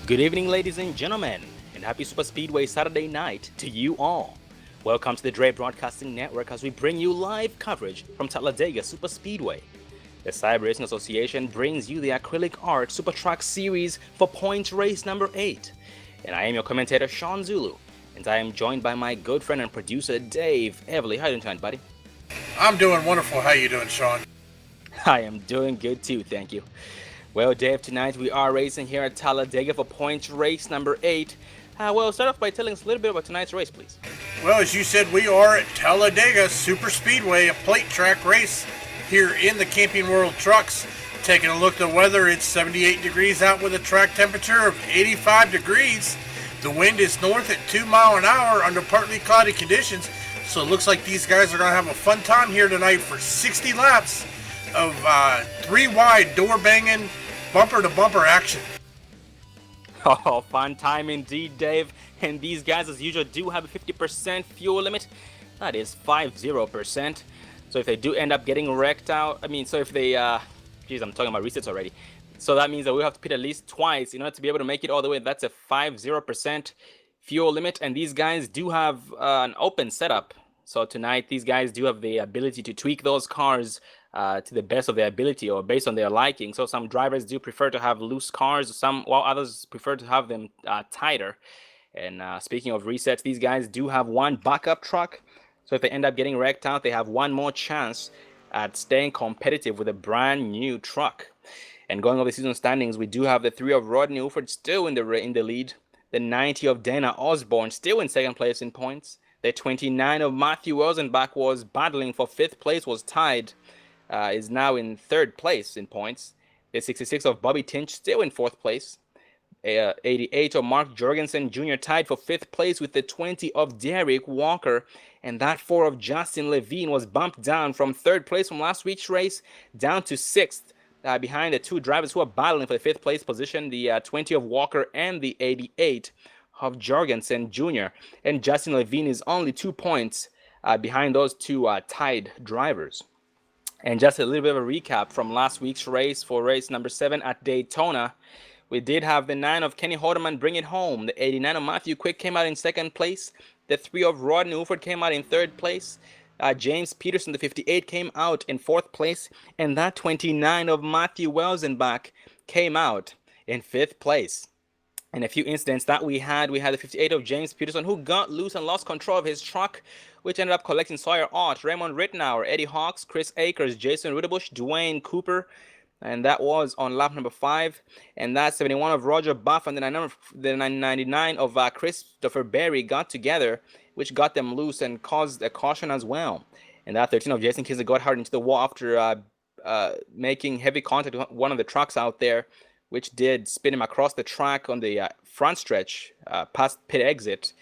Good evening, ladies and gentlemen, and happy Super Speedway Saturday night to you all. Welcome to the Dre Broadcasting Network as we bring you live coverage from Talladega Super Speedway. The Cyber Racing Association brings you the Acrylic Art Super Truck Series for points race number 8. And I am your commentator, Sean Zulu, and I am joined by my good friend and producer, Dave Everly. How are you doing tonight, buddy? I'm doing wonderful. How you doing, Sean? I am doing good too, thank you. Well, Dave, tonight we are racing here at Talladega for points race number 8. Well, start off by telling us a little bit about tonight's race, please. Well, as you said, we are at Talladega Super Speedway, a plate track race here in the Camping World Trucks. Taking a look at the weather, it's 78 degrees out with a track temperature of 85 degrees. The wind is north at 2 miles an hour under partly cloudy conditions. So it looks like these guys are going to have a fun time here tonight for 60 laps of 3-wide door-banging, bumper-to-bumper action. Oh, fun time indeed, Dave. And these guys, as usual, do have a 50% fuel limit. That is 50%. So if they do end up getting wrecked out, I'm talking about resets already. So that means that we'll have to pit at least twice in order to be able to make it all the way. That's a 50% fuel limit. And these guys do have an open setup. So tonight, these guys do have the ability to tweak those cars to the best of their ability or based on their liking. So some drivers do prefer to have loose cars, while others prefer to have them tighter. And speaking of resets, these guys do have one backup truck. So if they end up getting wrecked out, they have one more chance at staying competitive with a brand new truck. And going over the season standings, we do have the 3 of Rodney Wolford still in the lead. The 90 of Dana Osborne still in second place in points. The 29 of Matthew Welsenbach was battling for 5th place, was tied, is now in 3rd place in points. The 66 of Bobby Tinch still in 4th place. 88 of Mark Jorgensen Jr. tied for 5th place with the 20 of Derek Walker. And that 4 of Justin Levine was bumped down from 3rd place from last week's race down to 6th. Behind the 2 drivers who are battling for the 5th place position, the 20 of Walker and the 88 of Jorgensen Jr. And Justin Levine is only 2 points behind those 2 tied drivers. And just a little bit of a recap from last week's race for race number 7 at Daytona. We did have the 9 of Kenny Hoderman bring it home. The 89 of Matthew Quick came out in 2nd place. The 3 of Rodney Wolford came out in 3rd place. James Peterson, the 58, came out in 4th place. And that 29 of Matthew Welsenbach came out in 5th place. In a few incidents that we had the 58 of James Peterson, who got loose and lost control of his truck, which ended up collecting Sawyer Ott, Raymond Rittenauer, Eddie Hawks, Chris Akers, Jason Ritterbush, Dwayne Cooper, and that was on lap number 5. And that 71 of Roger Buff and the 99 of Christopher Berry got together, which got them loose and caused a caution as well. And that 13 of Jason Kinsey got hard into the wall after making heavy contact with one of the trucks out there, which did spin him across the track on the front stretch past pit exit.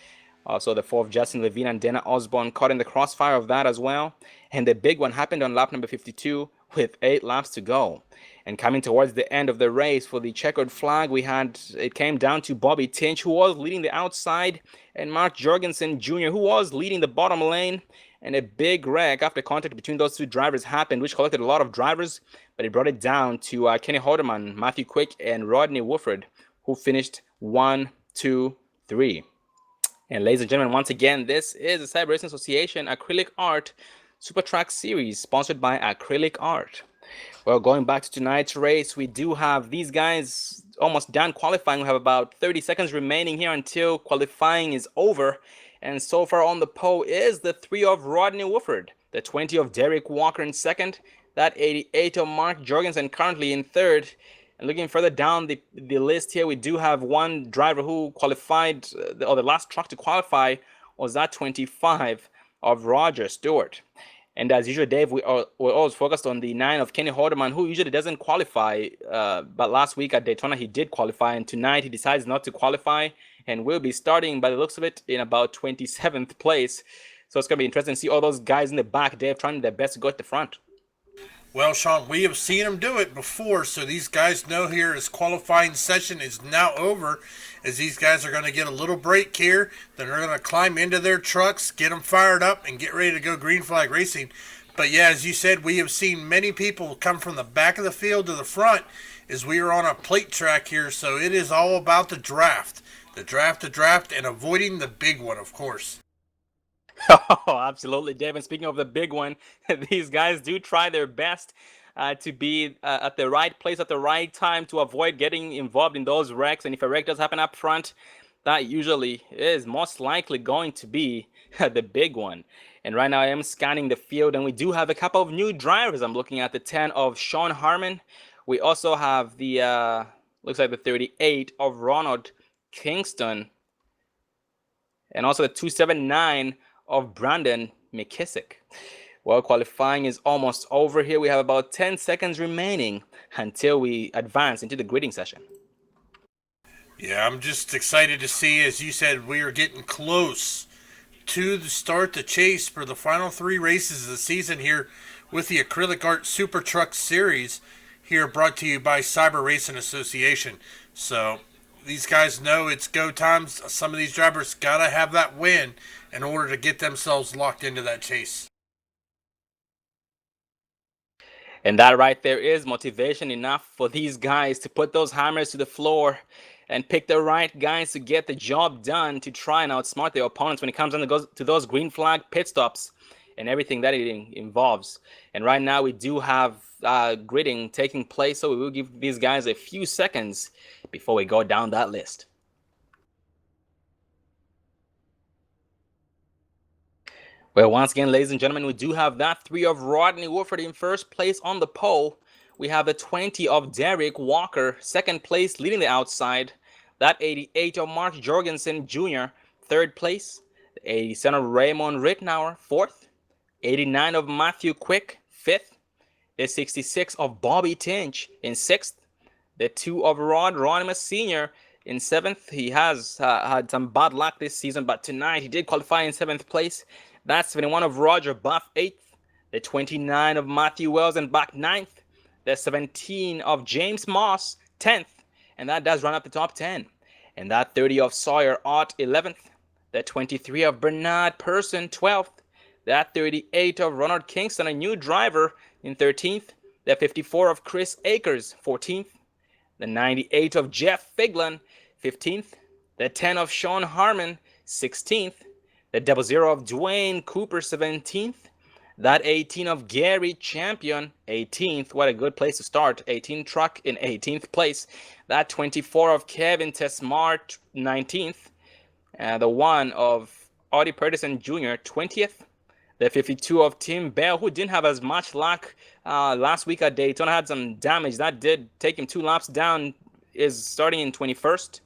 Also, the 4 of Justin Levine and Dana Osborne caught in the crossfire of that as well. And the big one happened on lap number 52 with 8 laps to go. And coming towards the end of the race for the checkered flag, it came down to Bobby Tinch, who was leading the outside, and Mark Jorgensen Jr., who was leading the bottom lane. And a big wreck after contact between those 2 drivers happened, which collected a lot of drivers, but it brought it down to Kenny Hoderman, Matthew Quick, and Rodney Wolford, who finished 1, 2, 3. And ladies and gentlemen, once again, this is the Cyber Racing Association Acrylic Art Super Track Series, sponsored by Acrylic Art. Well, going back to tonight's race, we do have these guys almost done qualifying. We have about 30 seconds remaining here until qualifying is over. And so far on the pole is the 3 of Rodney Wolford, the 20 of Derek Walker in second, that 88 of Mark Jorgensen currently in third. And looking further down the list here, we do have one driver who qualified, or the last truck to qualify was that 25 of Roger Stewart. And as usual, Dave, we're always focused on the 9 of Kenny Haldeman, who usually doesn't qualify. But last week at Daytona, he did qualify. And tonight, he decides not to qualify and will be starting, by the looks of it, in about 27th place. So it's going to be interesting to see all those guys in the back, Dave, trying their best to go at the front. Well, Sean, we have seen him do it before, so these guys know here his qualifying session is now over, as these guys are going to get a little break here. Then they're going to climb into their trucks, get them fired up, and get ready to go green flag racing. But yeah, as you said, we have seen many people come from the back of the field to the front as we are on a plate track here, so it is all about the draft. The draft, and avoiding the big one, of course. Oh, absolutely, Dave. And speaking of the big one, these guys do try their best to be at the right place at the right time to avoid getting involved in those wrecks. And if a wreck does happen up front, that usually is most likely going to be the big one. And right now I am scanning the field, and we do have a couple of new drivers. I'm looking at the 10 of Sean Harmon. We also have the, looks like the 38 of Ronald Kingston. And also the 279 of Brandon McKissick. Well, qualifying is almost over here. We have about 10 seconds remaining until we advance into the gridding session. Yeah, I'm just excited to see, as you said, we are getting close to the start the chase for the final 3 races of the season here with the Acrylic Art Super Truck Series here, brought to you by Cyber Racing Association. So these guys know it's go times. Some of these drivers got to have that win in order to get themselves locked into that chase. And that right there is motivation enough for these guys to put those hammers to the floor and pick the right guys to get the job done, to try and outsmart their opponents when it comes down to those green flag pit stops and everything that it involves. And right now we do have gridding taking place, so we will give these guys a few seconds before we go down that list. Well, once again, ladies and gentlemen, we do have that 3 of Rodney Wolford in first place on the pole. We have the 20 of Derek Walker, second place, leading the outside. That 88 of Mark Jorgensen Jr., third place. The 87 of Raymond Rittenauer, fourth. 89 of Matthew Quick, fifth. The 66 of Bobby Tinch in sixth. The 2 of Rod Ronimus Sr. in seventh. He has had some bad luck this season, but tonight he did qualify in seventh place. That's 71 of Roger Buff, 8th. The 29 of Matthew Wells and back 9th. The 17 of James Moss, 10th. And that does run up the top 10. And that 30 of Sawyer Ott, 11th. The 23 of Bernard Person, 12th. That 38 of Ronald Kingston, a new driver, in 13th. The 54 of Chris Akers, 14th. The 98 of Jeff Figlin, 15th. The 10 of Sean Harmon, 16th. The 00 of Dwayne Cooper, 17th. That 18 of Gary Champion, 18th. What a good place to start. 18 truck in 18th place. That 24 of Kevin Tesmart, 19th. The 1 of Audie Pedersen Jr., 20th. The 52 of Tim Bell, who didn't have as much luck last week at Daytona, had some damage. That did take him 2 laps down, is starting in 21st.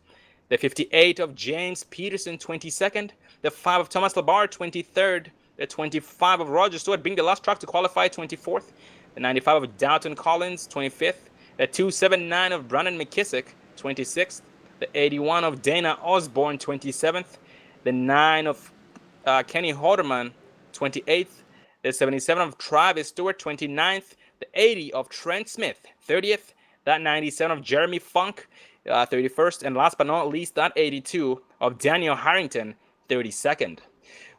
The 58 of James Peterson, 22nd. The 5 of Thomas Labar, 23rd. The 25 of Roger Stewart, being the last truck to qualify, 24th. The 95 of Dalton Collins, 25th. The 279 of Brandon McKissick, 26th. The 81 of Dana Osborne, 27th. The 9 of Kenny Haldeman, 28th. The 77 of Travis Stewart, 29th. The 80 of Trent Smith, 30th. That 97 of Jeremy Funk, 31st. And last but not least, that 82 of Daniel Harrington, 32nd.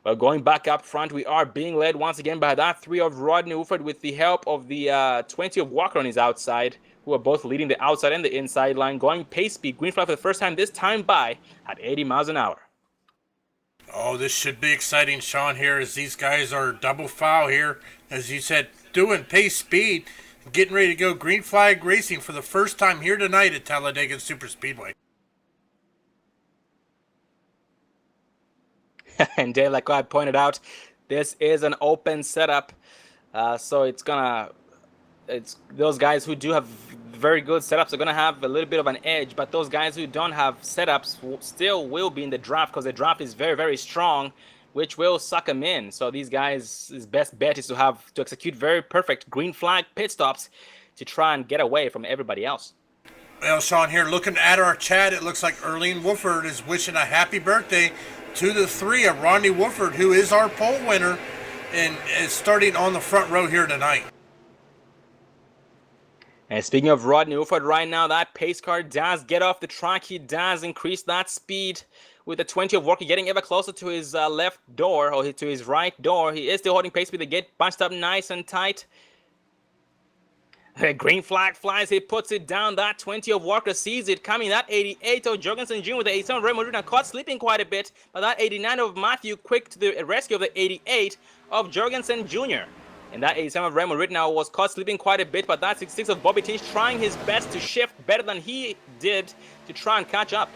Well, going back up front, we are being led once again by that 3 of Rodney Wolford with the help of the 20 of Walker on his outside, who are both leading the outside and the inside line, going pace speed. Green flag for the first time, this time by at 80 miles an hour. Oh, this should be exciting, Sean, here, as these guys are double foul here, as you said, doing pace speed, getting ready to go green flag racing for the first time here tonight at Talladega Super Speedway. And Dave, like I pointed out, This is an open setup, so it's those guys who do have very good setups are gonna have a little bit of an edge, but those guys who don't have setups still will be in the draft because the draft is very, very strong, which will suck them in. So these guys' best bet is to execute very perfect green flag pit stops to try and get away from everybody else. Well, Sean, here looking at our chat, it looks like Erlene Wooford is wishing a happy birthday to the 3 of Rodney Wooford, who is our pole winner and is starting on the front row here tonight. And speaking of Rodney Wooford, right now that pace car does get off the track. He does increase that speed with the 20 of Walker getting ever closer to his left door or to his right door. He is still holding pace with the gate bunched up nice and tight. The green flag flies, he puts it down. That 20 of Walker sees it coming. That 88 of Jorgensen Jr. with the 87 of Ray Morita caught sleeping quite a bit. But that 89 of Matthew quick to the rescue of the 88 of Jorgensen Jr. And that 87 of Ray Morita was caught sleeping quite a bit. But that 66 of Bobby Tinch trying his best to shift better than he did to try and catch up.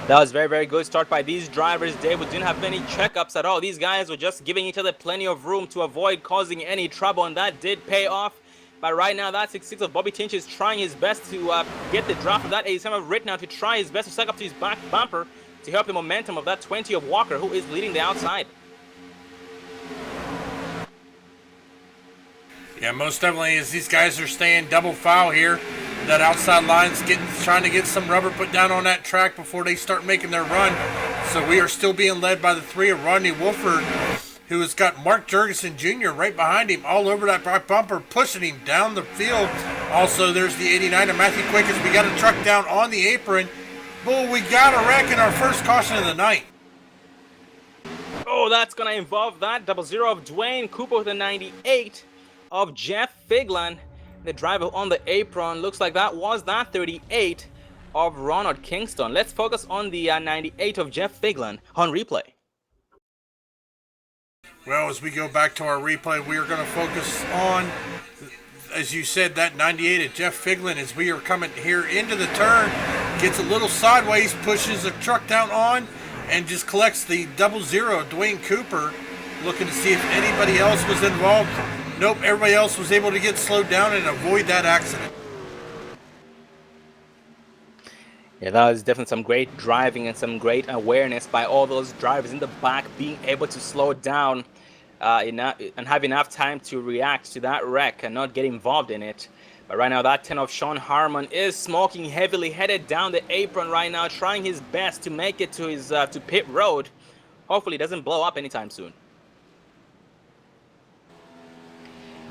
That was very, very good start by these drivers. They didn't have any checkups at all. These guys were just giving each other plenty of room to avoid causing any trouble, and that did pay off. But right now, that 66 of Bobby Tinch is trying his best to get the draft of that 87 of Rittenhouse to try his best to suck up to his back bumper to help the momentum of that 20 of Walker, who is leading the outside. Yeah, most definitely, as these guys are staying double foul here. That outside line's trying to get some rubber put down on that track before they start making their run. So we are still being led by the 3 of Rodney Wooford, who has got Mark Jorgensen Jr. right behind him, all over that back bumper, pushing him down the field. Also, there's the 89 of Matthew Quick as we got a truck down on the apron. Bull, we got a wreck in our first caution of the night. Oh, that's going to involve that 00 of Dwayne Cooper with the 98 of Jeff Figlan. The driver on the apron. Looks like that was that 38 of Ronald Kingston. Let's focus on the 98 of Jeff Figlan on replay. Well, as we go back to our replay, we are going to focus on, as you said, that 98 of Jeff Figlan as we are coming here into the turn. Gets a little sideways, pushes the truck down on, and just collects the 00 of Dwayne Cooper, looking to see if anybody else was involved. Nope, everybody else was able to get slowed down and avoid that accident. Yeah, that was definitely some great driving and some great awareness by all those drivers in the back, being able to slow down and have enough time to react to that wreck and not get involved in it. But right now, that 10 of Sean Harmon is smoking heavily, headed down the apron right now, trying his best to make it to his to pit road. Hopefully, it doesn't blow up anytime soon.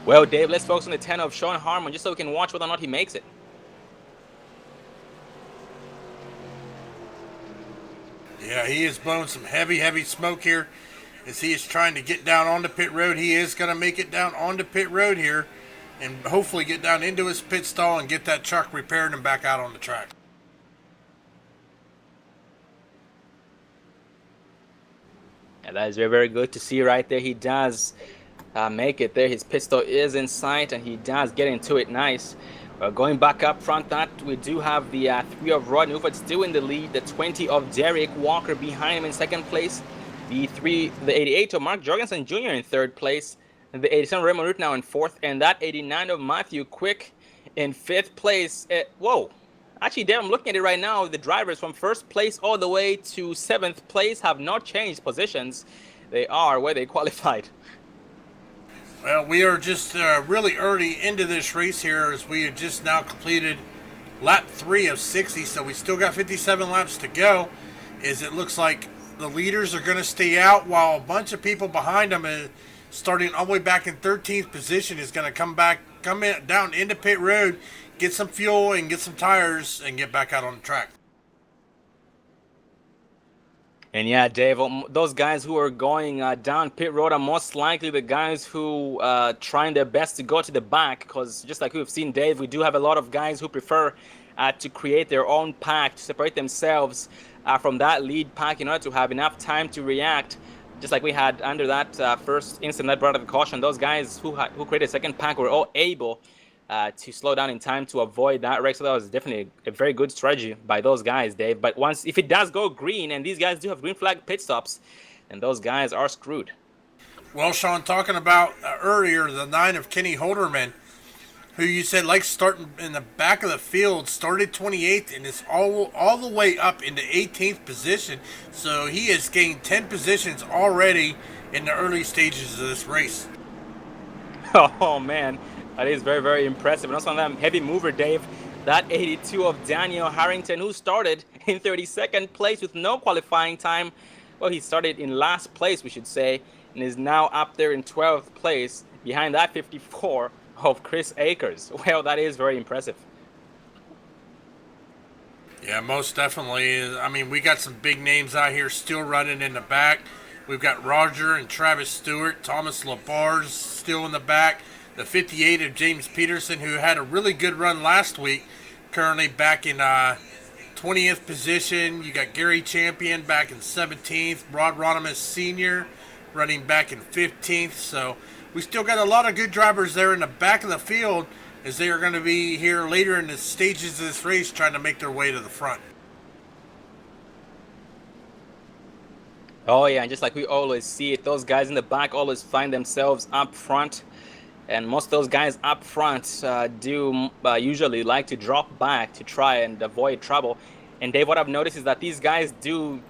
Well, Dave, let's focus on the 10 of Sean Harmon just so we can watch whether or not he makes it. Yeah, he is blowing some heavy, heavy smoke here as he is trying to get down onto pit road. He is going to make it down onto pit road here and hopefully get down into his pit stall and get that truck repaired and back out on the track. Yeah, that is very, very good to see right there. He does make it there. His pistol is in sight and he does get into it nice. Going back up front, that we do have the 3 of Rodney Wooford still in the lead, the 20 of Derek Walker behind him in second place, the 88 of Mark Jorgensen Jr. in third place, and the 87 of Raymond Root now in fourth, and that 89 of Matthew Quick in fifth place. Whoa, actually, Dave, I'm looking at it right now. The drivers from first place all the way to seventh place have not changed positions. They are where they qualified. Well, we are just really early into this race here as we have just now completed lap 3 of 60, so we still got 57 laps to go. As it looks like the leaders are going to stay out while a bunch of people behind them, starting all the way back in 13th position, is going to come in down into pit road, get some fuel and get some tires, and get back out on the track. And yeah, Dave, those guys who are going down pit road are most likely the guys who trying their best to go to the back, because just like we've seen, Dave, we do have a lot of guys who prefer to create their own pack to separate themselves from that lead pack in order to have enough time to react. Just like we had under that first incident that brought up the caution, those guys who created a second pack were all able to slow down in time to avoid that wreck. So that was definitely a very good strategy by those guys, Dave. But if it does go green, and these guys do have green flag pit stops, then those guys are screwed. Well, Sean, talking about earlier, the 9 of Kenny Holderman, who you said likes starting in the back of the field, started 28th and is all the way up into 18th position. So he has gained 10 positions already in the early stages of this race. Oh man, that is very, very impressive. And also on that heavy mover, Dave, that 82 of Daniel Harrington, who started in 32nd place with no qualifying time. Well, he started in last place, we should say, and is now up there in 12th place behind that 54 of Chris Akers. Well, that is very impressive. Yeah, most definitely. I mean, we got some big names out here still running in the back. We've got Roger and Travis Stewart, Thomas Labarge still in the back. The 58 of James Peterson, who had a really good run last week, currently back in 20th position. You got Gary Champion back in 17th. Rod Ronimus Sr. running back in 15th. So we still got a lot of good drivers there in the back of the field, as they are going to be here later in the stages of this race trying to make their way to the front. Oh yeah, and just like we always see it, those guys in the back always find themselves up front. And most of those guys up front do usually like to drop back to try and avoid trouble. And Dave, what I've noticed is that these guys do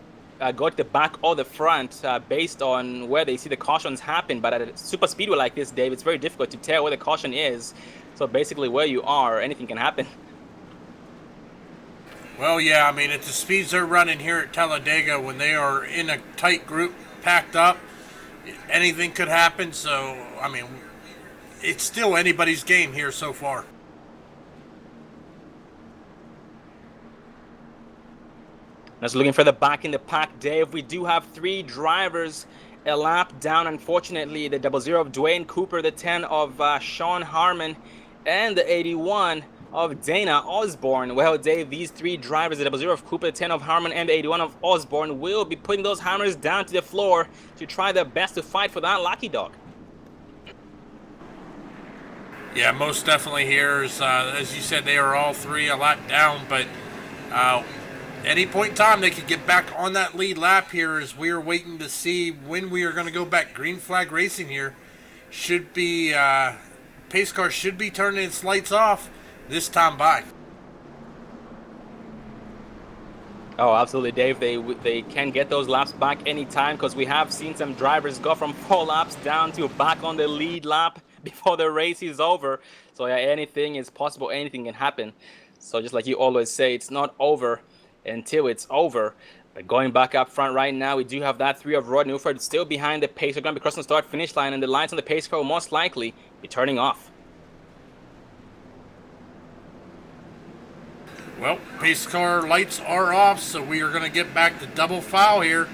go to the back or the front based on where they see the cautions happen. But at a super speedway like this, Dave, it's very difficult to tell where the caution is. So basically where you are, anything can happen. Well, yeah, I mean, at the speeds they're running here at Talladega, when they are in a tight group, packed up, anything could happen. So, I mean, it's still anybody's game here so far. Just looking for the back in the pack, Dave. We do have 3 drivers a lap down, unfortunately. The 00 of Dwayne Cooper, the 10 of Sean Harmon, and the 81 of Dana Osborne. Well, Dave, these 3 drivers, the 00 of Cooper, the 10 of Harmon, and the 81 of Osborne, will be putting those hammers down to the floor to try their best to fight for that lucky dog. Yeah, most definitely here. As you said, they are all 3 a lot down, but any point in time they could get back on that lead lap here, as we are waiting to see when we are going to go back green flag racing here. Should be pace car should be turning its lights off this time by. Oh, absolutely, Dave. They can get those laps back anytime, because we have seen some drivers go from 4 laps down to back on the lead lap before the race is over. So yeah, anything is possible. Anything can happen. So just like you always say, it's not over until it's over. But going back up front right now, we do have that 3 of Rod Newford still behind the pace. They're going to be crossing the start-finish line, and the lights on the pace car will most likely be turning off. Well, pace car lights are off, so we are going to get back to double foul here.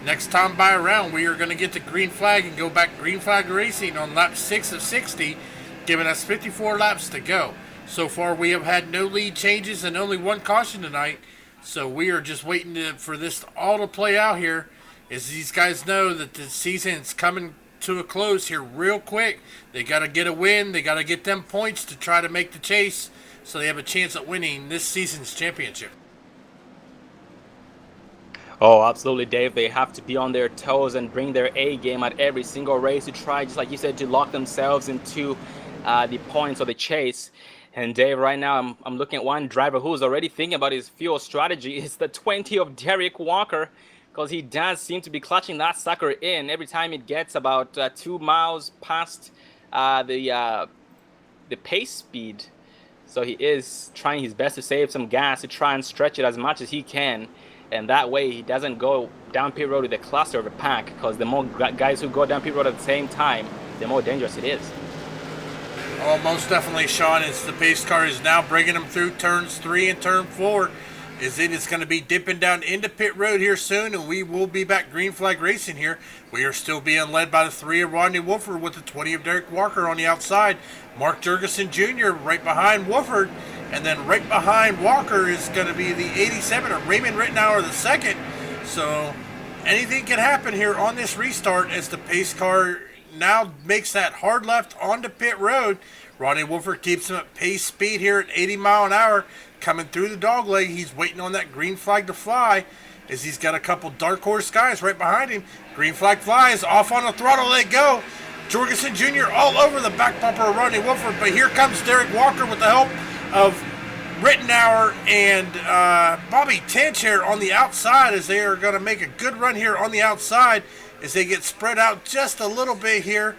Next time by around, we are going to get the green flag and go back green flag racing on lap 6 of 60, giving us 54 laps to go. So far, we have had no lead changes and only 1 caution tonight. So we are just waiting for this all to play out here, as these guys know that the season's coming to a close here real quick. They got to get a win. They got to get them points to try to make the chase, so they have a chance at winning this season's championship. Oh, absolutely, Dave. They have to be on their toes and bring their A game at every single race to try, just like you said, to lock themselves into the points or the chase. And Dave, right now, I'm looking at one driver who's already thinking about his fuel strategy. It's the 20 of Derek Walker, because he does seem to be clutching that sucker in every time it gets about 2 miles past the pace speed. So he is trying his best to save some gas to try and stretch it as much as he can. And that way he doesn't go down pit road with a cluster of a pack, because the more guys who go down pit road at the same time, the more dangerous it is. Oh, most definitely, Sean. It's the pace car is now bringing them through turns 3 and turn 4. It is going to be dipping down into pit road here soon, and we will be back green flag racing here. We are still being led by the 3 of Rodney Wolford with the 20 of Derek Walker on the outside. Mark Jurgensen Jr. right behind Wolford, and then right behind Walker is going to be the 87 of Raymond Rittenauer II. So anything can happen here on this restart, as the pace car now makes that hard left onto pit road. Ronnie Wolford keeps him at pace speed here at 80 mile an hour. Coming through the dog leg, he's waiting on that green flag to fly as he's got a couple dark horse guys right behind him. Green flag flies, off on the throttle they go. Jorgensen Jr. all over the back bumper of Ronnie Wolford, but here comes Derek Walker with the help of Rittenauer and Bobby Tinch here on the outside as they are going to make a good run here on the outside as they get spread out just a little bit here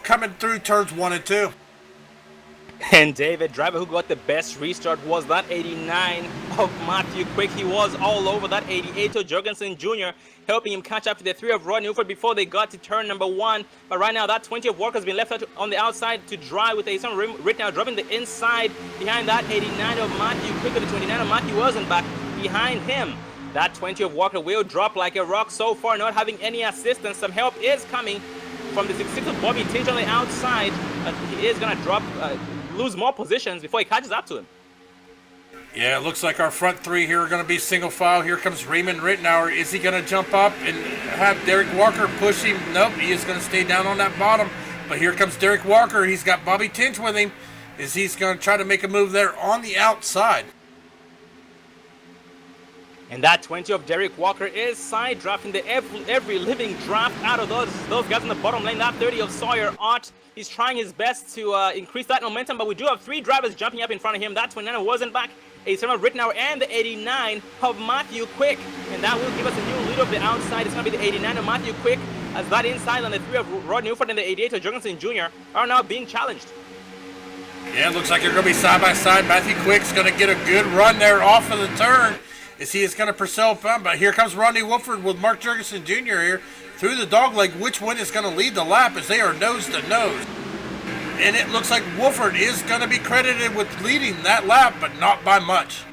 coming through turns 1 and 2. And David, driver who got the best restart was that 89 of Matthew Quick. He was all over that 88 of Jorgensen Jr., helping him catch up to the 3 of Rodney Wolford before they got to turn number 1. But right now, that 20 of Walker has been left out on the outside to dry with a right now dropping the inside behind that 89 of Matthew Quick. The 29 of Matthew wasn't back behind him. That 20 of Walker will drop like a rock so far, not having any assistance. Some help is coming from the 66 of Bobby Tinch on the outside. He is going to drop... lose more positions before he catches up to him. Yeah, it looks like our front 3 here are going to be single file. Here comes Raymond Rittenauer. Is he going to jump up and have Derek Walker push him? Nope, he is going to stay down on that bottom. But here comes Derek Walker. He's got Bobby Tinch with him. He's going to try to make a move there on the outside. And that 20 of Derek Walker is side drafting the every living draft out of those guys in the bottom lane. That 30 of Sawyer Ott, he's trying his best to increase that momentum, but we do have 3 drivers jumping up in front of him. That 29 wasn't back. 87 of Rittenauer and the 89 of Matthew Quick. And that will give us a new leader of the outside. It's going to be the 89 of Matthew Quick, as that inside on the 3 of Rodney Wolford and the 88 of Jorgensen Jr. are now being challenged. Yeah, it looks like they're going to be side by side. Matthew Quick's going to get a good run there off of the turn as he is going to pursue him. But here comes Rodney Wolford with Mark Jorgensen Jr. here through the dogleg. Which one is going to lead the lap as they are nose to nose? And it looks like Wolford is going to be credited with leading that lap, but not by much.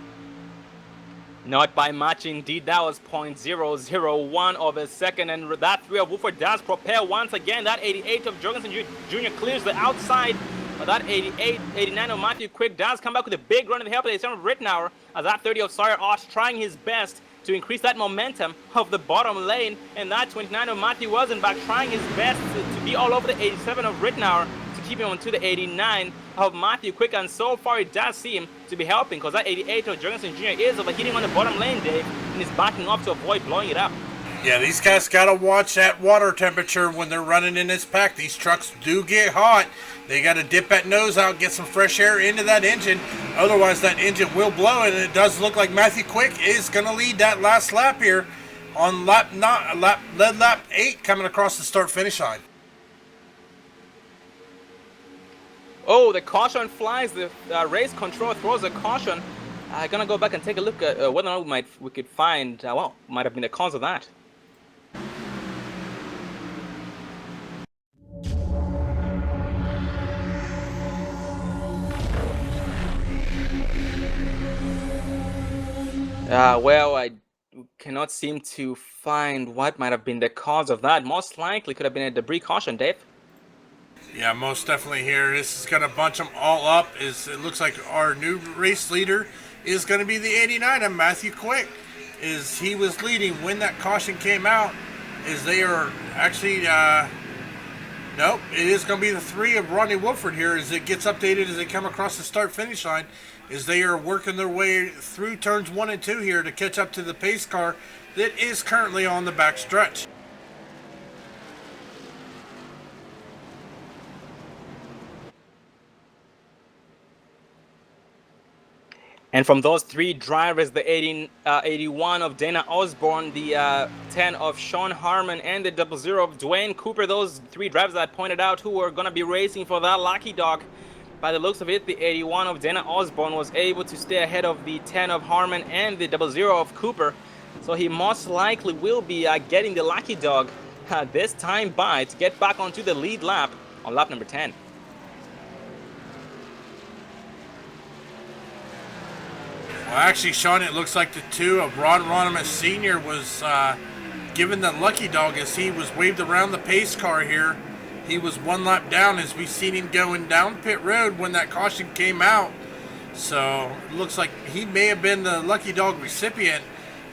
Not by much indeed. That was 0.001 of a second, and that 3 of Wolford does propel once again. That 88 of Jorgensen Jr. clears the outside. But that 89 of Matthew Quick does come back with a big run in the help of the 7 of Rittenauer, as that 30 of Sawyer Ott trying his best to increase that momentum of the bottom lane. And that 29 of Matthew wasn't back, trying his best to be all over the 87 of Rittenauer to keep him onto the 89 of Matthew Quick. And so far it does seem to be helping, because that 88 of Jorgensen Jr. is overheating on the bottom lane, Dave, and is backing off to avoid blowing it up. Yeah, these guys got to watch that water temperature when they're running in this pack. These trucks do get hot. They got to dip that nose out, get some fresh air into that engine. Otherwise, that engine will blow, and it does look like Matthew Quick is going to lead that last lap here on lap 8 coming across the start-finish line. Oh, the caution flies. The race control throws a caution. I'm going to go back and take a look at whether or not we could find, might have been the cause of that. Well, I cannot seem to find what might have been the cause of that. Most likely could have been a debris caution, Dave. Yeah, most definitely here. This is going to bunch them all up. It looks like our new race leader is going to be the 89 of Matthew Quick. He was leading when that caution came out. They are actually... nope, it is going to be the 3 of Rodney Wolford here as it gets updated as they come across the start-finish line, as they are working their way through turns 1 and 2 here to catch up to the pace car that is currently on the back stretch. And from those 3 drivers, the 81 of Dana Osborne, the 10 of Sean Harmon, and the 00 of Dwayne Cooper, those 3 drivers that I pointed out who were going to be racing for that lucky dog. By the looks of it, the 81 of Dana Osborne was able to stay ahead of the 10 of Harmon and the 00 of Cooper. So he most likely will be getting the lucky dog this time by to get back onto the lead lap on lap number 10. Well, actually, Sean, it looks like the 2 of Ron Ronimus Sr. was given the lucky dog as he was waved around the pace car here. He was 1 lap down as we seen him going down pit road when that caution came out. So it looks like he may have been the lucky dog recipient,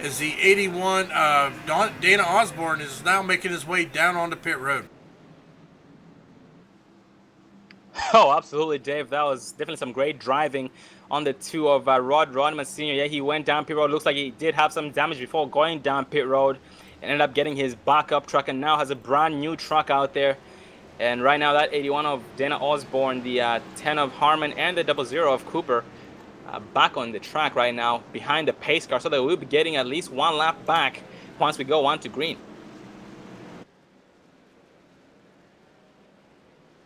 as the 81 of Dana Osborne is now making his way down onto pit road. Oh, absolutely, Dave. That was definitely some great driving on the two of Rod Rodman Sr. Yeah, he went down pit road. Looks like he did have some damage before going down pit road and ended up getting his backup truck and now has a brand new truck out there. And right now, that 81 of Dana Osborne, the 10 of Harmon, and the 00 of Cooper back on the track right now behind the pace car. So they will be getting at least one lap back once we go on to green.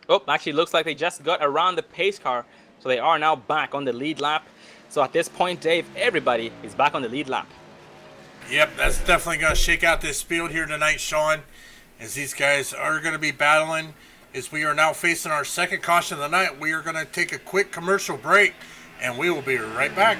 Oh, actually looks like they just got around the pace car. So they are now back on the lead lap. So at this point, Dave, everybody is back on the lead lap. Yep, that's definitely going to shake out this field here tonight, Sean, as these guys are going to be battling. As we are now facing our second caution of the night, we are going to take a quick commercial break, and we will be right back.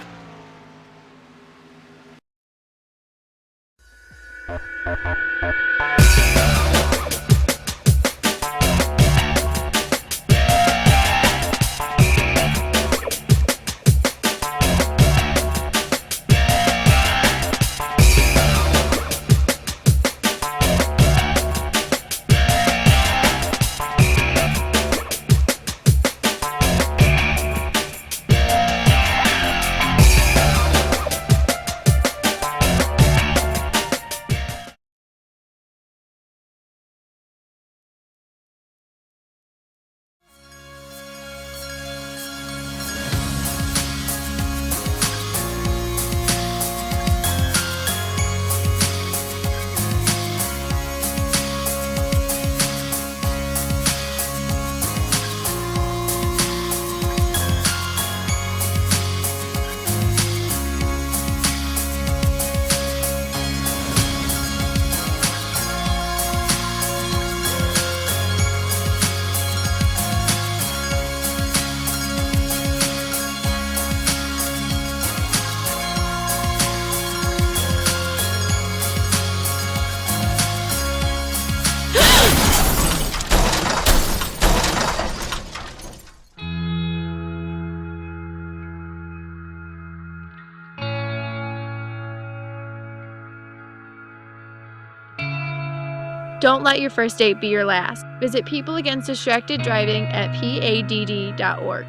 Don't let your first date be your last. Visit People Against Distracted Driving at PADD.org.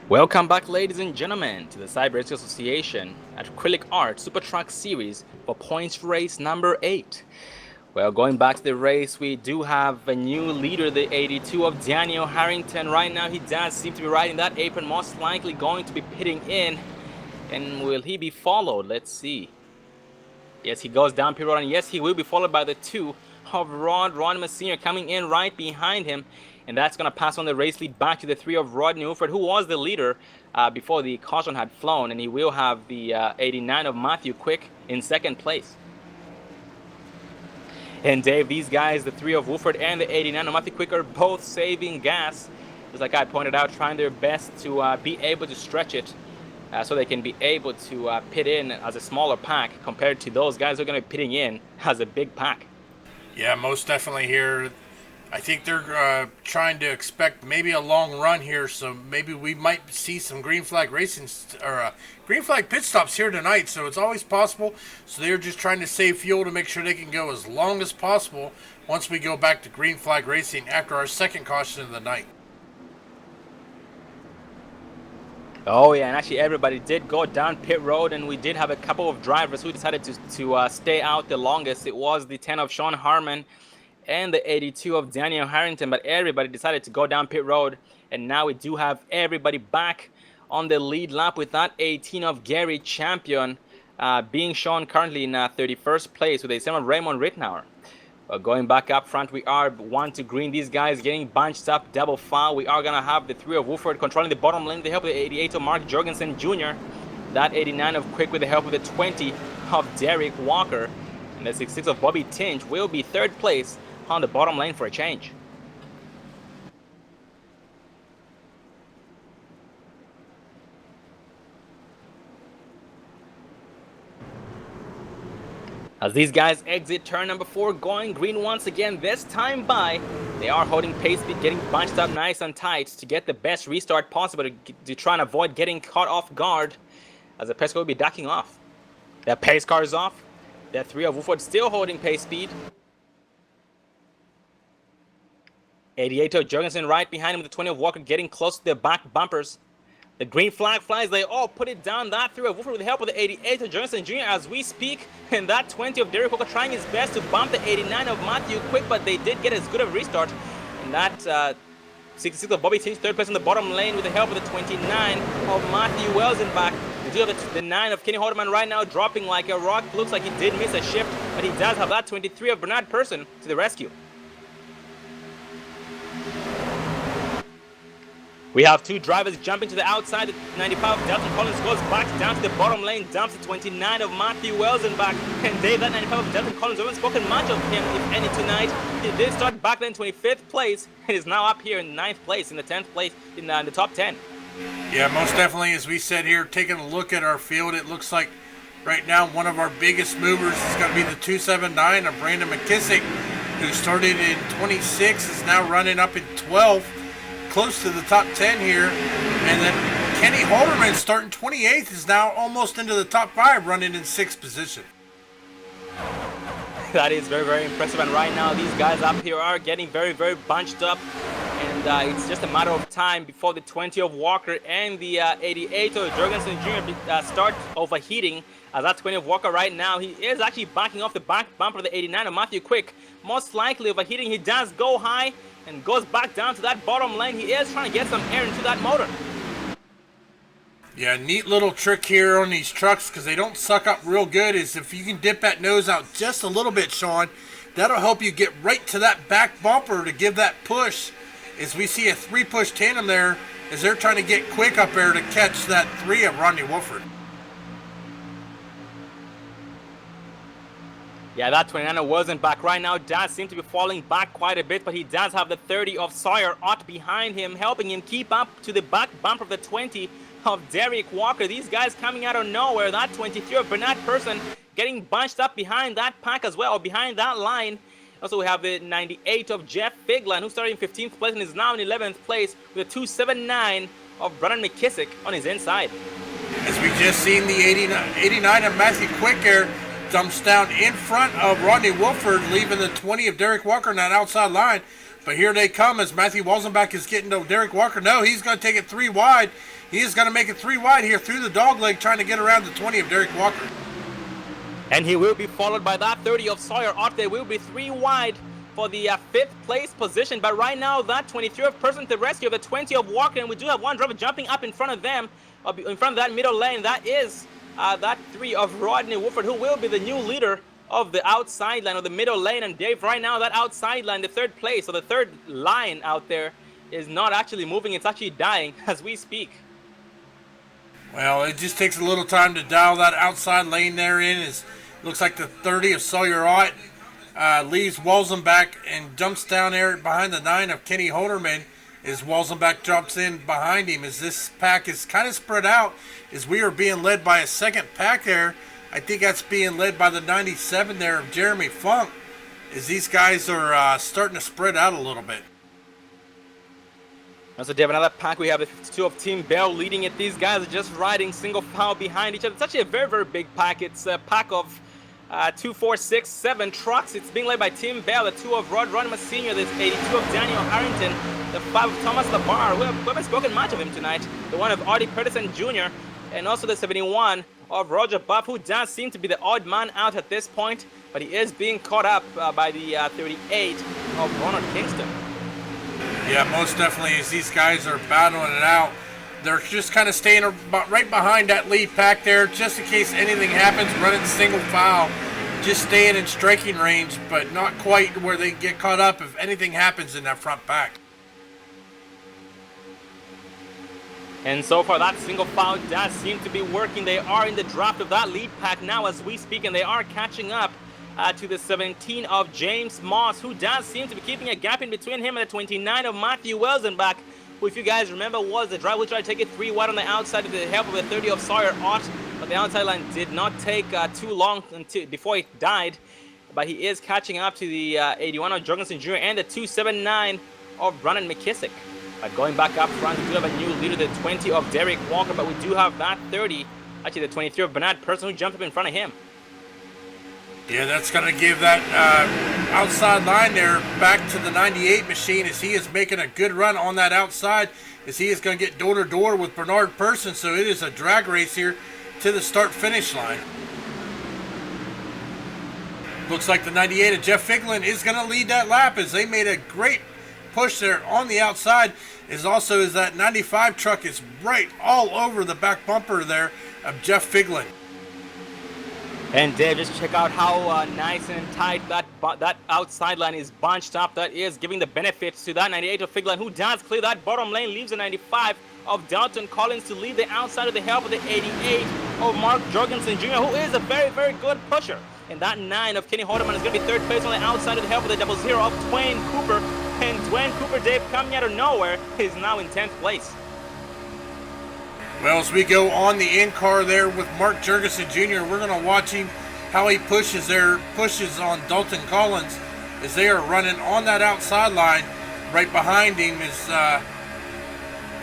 Welcome back, ladies and gentlemen, to the Cyber Racing Association at Acrylic Art Super Truck Series for points race number 8. Well, going back to the race, we do have a new leader, the 82 of Daniel Harrington. Right now, he does seem to be riding that apron, most likely going to be pitting in. And will he be followed? Let's see. Yes, he goes down pit road, and yes, he will be followed by the 2 of Rod Rodman Sr. coming in right behind him. And that's going to pass on the race lead back to the 3 of Rodney Uford, who was the leader before the caution had flown. And he will have the 89 of Matthew Quick in second place. And Dave, these guys, the 3 of Wooford and the 89 of Matthew Quick, are both saving gas. Just like I pointed out, trying their best to be able to stretch it so they can be able to pit in as a smaller pack compared to those guys who are going to be pitting in as a big pack. Yeah, most definitely here. I think they're trying to expect maybe a long run here, so maybe we might see some green flag racing or green flag pit stops here tonight. So it's always possible. So they're just trying to save fuel to make sure they can go as long as possible once we go back to green flag racing after our second caution of the night. Oh yeah, and actually everybody did go down pit road, and we did have a couple of drivers who decided to stay out the longest. It was the 10 of Sean Harmon and the 82 of Daniel Harrington, but everybody decided to go down pit road And now we do have everybody back on the lead lap with that 18 of Gary Champion being shown currently in 31st place with a 7 of Raymond Rittenauer. Going back up front, we are 1 to green. These guys getting bunched up, double foul. We are going to have the 3 of Wooford controlling the bottom lane with the help of the 88 of Mark Jorgensen Jr. That 89 of Quick with the help of the 20 of Derek Walker. And the 66 of Bobby Tinge will be 3rd place on the bottom lane for a change. As these guys exit turn number 4, going green once again, this time by, they are holding pace speed, getting bunched up nice and tight to get the best restart possible to try and avoid getting caught off guard as the pace car will be ducking off. Their pace car is off. Their 3 of Wooford still holding pace speed. 88 of Jorgensen right behind him with the 20 of Walker getting close to the back bumpers. The green flag flies, they all put it down. That 3 of Wooford with the help of the 88 of Jorgensen Jr. as we speak. And that 20 of Derek Walker trying his best to bump the 89 of Matthew Quick, but they did get as good of a restart. And that 66 of Bobby Tinge, 3rd place in the bottom lane with the help of the 29 of Matthew Welsenbach. We do have the 9 of Kenny Haldeman right now dropping like a rock. Looks like he did miss a shift, but he does have that 23 of Bernard Persson to the rescue. We have 2 drivers jumping to the outside. The 95 of Delton Collins goes back down to the bottom lane, dumps the 29 of Matthew Welsenbach. And Dave, that 95 of Delton Collins, we haven't spoken much of him, if any, tonight. He did start back then 25th place and is now up here in 9th place, in the 10th place, in the top 10. Yeah, most definitely. As we said here, taking a look at our field, it looks like right now one of our biggest movers is going to be the 279 of Brandon McKissick, who started in 26, is now running up in 12th. Close to the top 10 here, and then Kenny Haldeman starting 28th is now almost into the top 5, running in 6th position. That is very, very impressive, and right now these guys up here are getting very, very bunched up, and it's just a matter of time before the 20 of Walker and the 88 of Jorgensen Jr. Start overheating. As that 20 of Walker right now, he is actually backing off the back bumper of the 89 of Matthew Quick, most likely overheating. He does go high and goes back down to that bottom lane. He is trying to get some air into that motor. Yeah, neat little trick here on these trucks because they don't suck up real good is if you can dip that nose out just a little bit, Sean, that'll help you get right to that back bumper to give that push. As we see a 3-push tandem there as they're trying to get Quick up there to catch that 3 of Rodney Wolford. Yeah, that 29 wasn't back right now. Does seem to be falling back quite a bit, but he does have the 30 of Sawyer Ott behind him, helping him keep up to the back bumper of the 20 of Derek Walker. These guys coming out of nowhere. That 23 of Bernard Persson getting bunched up behind that pack as well, behind that line. Also, we have the 98 of Jeff Figland, who started in 15th place and is now in 11th place with a 279 of Brandon McKissick on his inside. As we just seen the 89 of Matthew Quick here, dumps down in front of Rodney Wolford, leaving the 20 of Derek Walker on that outside line. But here they come as Matthew Walsenbach is getting to Derek Walker. No, he's going to take it 3 wide. He is going to make it 3 wide here through the dog leg, trying to get around the 20 of Derek Walker. And he will be followed by that 30 of Sawyer Ott. They will be 3 wide for the 5th place position. But right now, that 23 of Persson to the rescue of the 20 of Walker. And we do have one driver jumping up in front of them, in front of that middle lane. That is that 3 of Rodney Wolford, who will be the new leader of the outside line, of the middle lane. And Dave, right now, that outside line, the 3rd place, or the 3rd line out there, is not actually moving. It's actually dying as we speak. Well, it just takes a little time to dial that outside lane there in. Looks like the 30 of Sawyer Ott leaves Walsenbach and jumps down there behind the 9 of Kenny Haldeman as Walsenbach drops in behind him. As this pack is kind of spread out, as we are being led by a second pack there. I think that's being led by the 97 there of Jeremy Funk, as these guys are starting to spread out a little bit. Also, Dave, another pack. We have the 52 of Tim Bell leading it. These guys are just riding single file behind each other. It's actually a very, very big pack. It's a pack of 2, 4, 6, 7 trucks. It's being led by Tim Bell, the 2 of Rod Ronima Sr., the 82 of Daniel Harrington, the 5 of Thomas Labar. We haven't spoken much of him tonight. The 1 of Artie Pedersen Jr., and also the 71 of Roger Buff, who does seem to be the odd man out at this point, but he is being caught up by the 38 of Ronald Kingston. Yeah, most definitely. As these guys are battling it out, they're just kind of staying right behind that lead pack there, just in case anything happens. Running single file, just staying in striking range, but not quite where they get caught up if anything happens in that front pack. And so far, that single file does seem to be working. They are in the draft of that lead pack now as we speak, and they are catching up to the 17 of James Moss, who does seem to be keeping a gap in between him and the 29 of Matthew Welsenbach, who, if you guys remember, was the driver who tried to take it 3 wide on the outside with the help of the 30 of Sawyer Ott, but the outside line did not take too long before it died. But he is catching up to the 81 of Jorgensen Jr. and the 279 of Brandon McKissick. Going back up front, we do have a new leader, the 20 of Derek Walker, but we do have that 30, actually the 23 of Bernard Person, who jumped up in front of him. Yeah, that's going to give that outside line there back to the 98 machine, as he is making a good run on that outside, as he is going to get door to door with Bernard Person. So it is a drag race here to the start-finish line. Looks like the 98 of Jeff Figlin is going to lead that lap, as they made a great push there on the outside. Is that 95 truck is right all over the back bumper there of Jeff Figlin. And Dave, just check out how nice and tight that outside line is bunched up. That is giving the benefits to that 98 of Figlin, who does clear that bottom lane, leaves the 95 of Dalton Collins to lead the outside with the help of the 88 of Mark Jorgensen Jr., who is a very, very good pusher. And that 9 of Kenny Holderman is going to be third place on the outside with the help of the 00 of Dwayne Cooper. And Dwayne Cooper, Dave, coming out of nowhere, is now in 10th place. Well, as we go on the in-car there with Mark Jorgensen Jr., we're going to watch him, how he pushes on Dalton Collins as they are running on that outside line right behind him.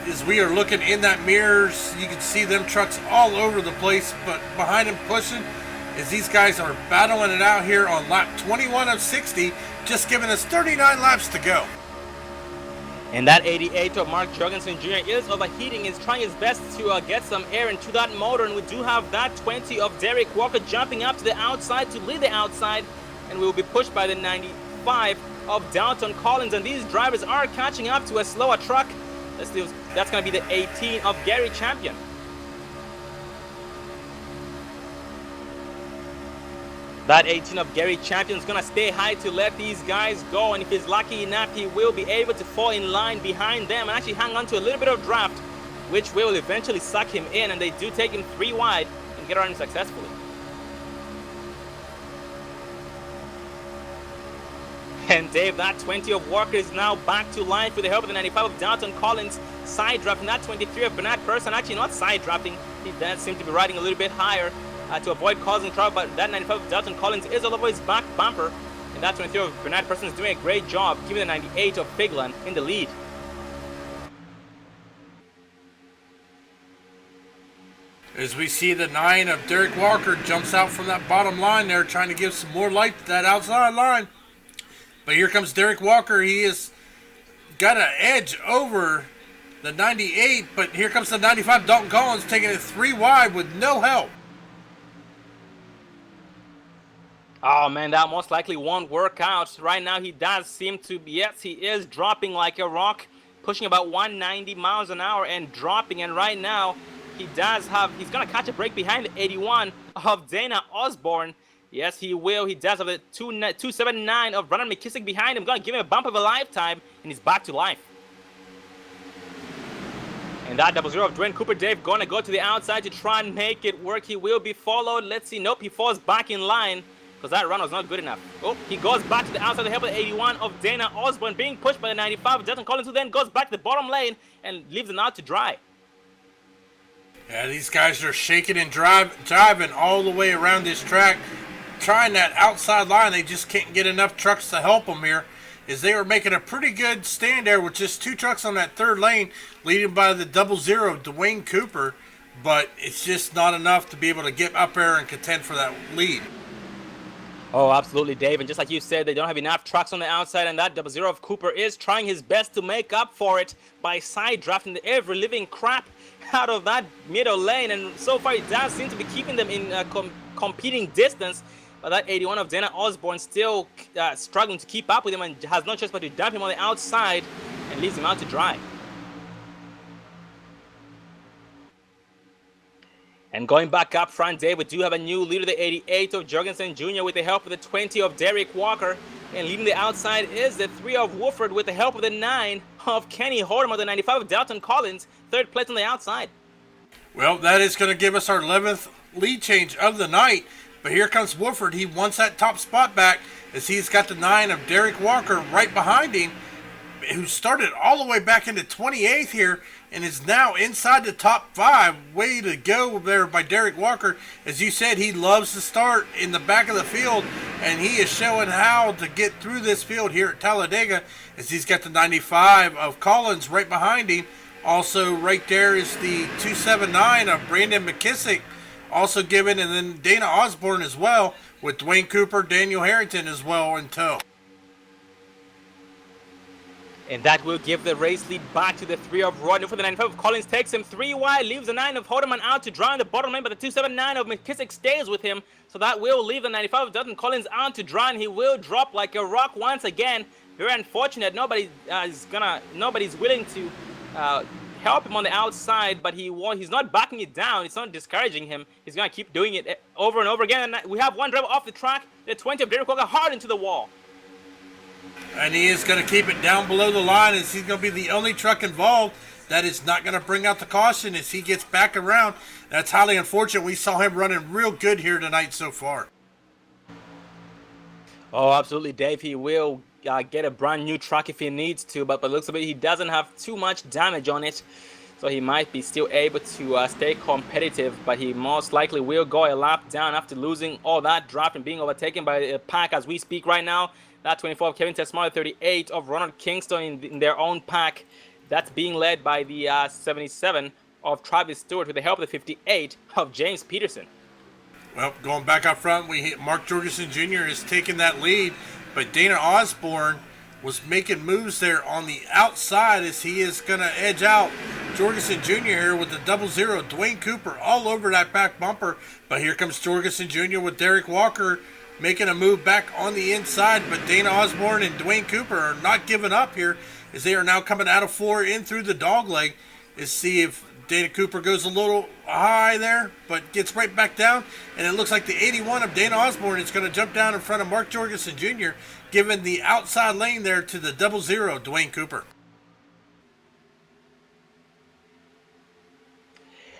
As we are looking in that mirrors, you can see them trucks all over the place, but behind him pushing, as these guys are battling it out here on lap 21 of 60, just giving us 39 laps to go. And that 88 of Mark Jorgensen Jr. is overheating, is trying his best to get some air into that motor, and we do have that 20 of Derek Walker jumping up to the outside to lead the outside, and we will be pushed by the 95 of Dalton Collins, and these drivers are catching up to a slower truck. That's going to be the 18 of Gary Champion. That 18 of Gary Champion is going to stay high to let these guys go, and if he's lucky enough, he will be able to fall in line behind them and actually hang on to a little bit of draft, which will eventually suck him in, and they do take him 3 wide and get around him successfully. And Dave, that 20 of Walker is now back to life with the help of the 95 of Dalton Collins, side drafting that 23 of Bernard Person, actually not side drafting, he does seem to be riding a little bit higher to avoid causing trouble, but that 95 of Dalton Collins is all over his back bumper, and that 23 of Bernard Person is doing a great job, giving the 98 of Figlin in the lead. As we see the 9 of Derek Walker jumps out from that bottom line there, trying to give some more light to that outside line. But here comes Derek Walker. He has got an edge over the 98, but here comes the 95 Dalton Collins taking it 3 wide with no help. Oh man, that most likely won't work out. Right now he does seem to be, yes, he is dropping like a rock, pushing about 190 miles an hour and dropping, and right now he's going to catch a break behind the 81 of Dana Osborne. Yes, he will. He does have the 279 of Brandon McKissick behind him. Going to give him a bump of a lifetime, and he's back to life. And that 00 of Dwayne Cooper, Dave, going to go to the outside to try and make it work. He will be followed. Let's see. Nope, he falls back in line because that run was not good enough. Oh, he goes back to the outside to help the 81 of Dana Osborne, being pushed by the 95 of Dalton Collins, who then goes back to the bottom lane and leaves it out to dry. Yeah, these guys are shaking and driving all the way around this track, trying that outside line. They just can't get enough trucks to help them here, as they were making a pretty good stand there with just 2 trucks on that third lane, leading by the 00 Dwayne Cooper, but it's just not enough to be able to get up there and contend for that lead. Oh, absolutely, Dave. And just like you said, they don't have enough trucks on the outside, and that 00 of Cooper is trying his best to make up for it by side drafting every living crap out of that middle lane, and so far it does seem to be keeping them in competing distance. But that 81 of Dana Osborne still struggling to keep up with him, and has no choice but to dump him on the outside. and leaves him out to dry. And going back up front, Dave, we do have a new leader, the 88 of Jorgensen Jr. with the help of the 20 of Derek Walker. And leading the outside is the 3 of Wooford with the help of the 9 of Kenny Horton, the 95 of Dalton Collins, third place on the outside. Well, that is going to give us our 11th lead change of the night. But here comes Wooford. He wants that top spot back as he's got the 9 of Derek Walker right behind him, who started all the way back into 28th here and is now inside the top 5. Way to go there by Derek Walker. As you said, he loves to start in the back of the field, and he is showing how to get through this field here at Talladega as he's got the 95 of Collins right behind him. Also right there is the 279 of Brandon McKissick also given, and then Dana Osborne as well with Dwayne Cooper, Daniel Harrington as well in tow. And that will give the race lead back to the 3 of Rodney for the 95 of Collins. Takes him 3 wide, leaves the 9 of Hodeman out to dry on the bottom lane, but the 279 of McKissick stays with him. So that will leave the 95 of Dalton Collins out to dry, and he will drop like a rock once again. Very unfortunate. Nobody's willing to help him on the outside, but he's not backing it down. It's not discouraging him. He's gonna keep doing it over and over again. And we have one driver off the track. The 20 of Derek Walker hard into the wall. And he is going to keep it down below the line as he's going to be the only truck involved that is not going to bring out the caution as he gets back around. That's highly unfortunate. We saw him running real good here tonight so far. Oh, absolutely, Dave. He will get a brand new truck if he needs to, but by the looks of it, he doesn't have too much damage on it. So he might be still able to stay competitive, but he most likely will go a lap down after losing all that draft and being overtaken by a pack as we speak right now. That 24 of Kevin Tesmar, 38 of Ronald Kingston in their own pack. That's being led by the 77 of Travis Stewart with the help of the 58 of James Peterson. Well, going back up front, Mark Jorgensen Jr. is taking that lead, but Dana Osborne was making moves there on the outside as he is going to edge out Jorgensen Jr. here with the 00. Dwayne Cooper all over that back bumper, but here comes Jorgensen Jr. with Derek Walker making a move back on the inside, but Dana Osborne and Dwayne Cooper are not giving up here as they are now coming out of 4 in through the dog leg. Let's see if Dana Cooper goes a little high there, but gets right back down, and it looks like the 81 of Dana Osborne is going to jump down in front of Mark Jorgensen Jr., giving the outside lane there to the 00, Dwayne Cooper.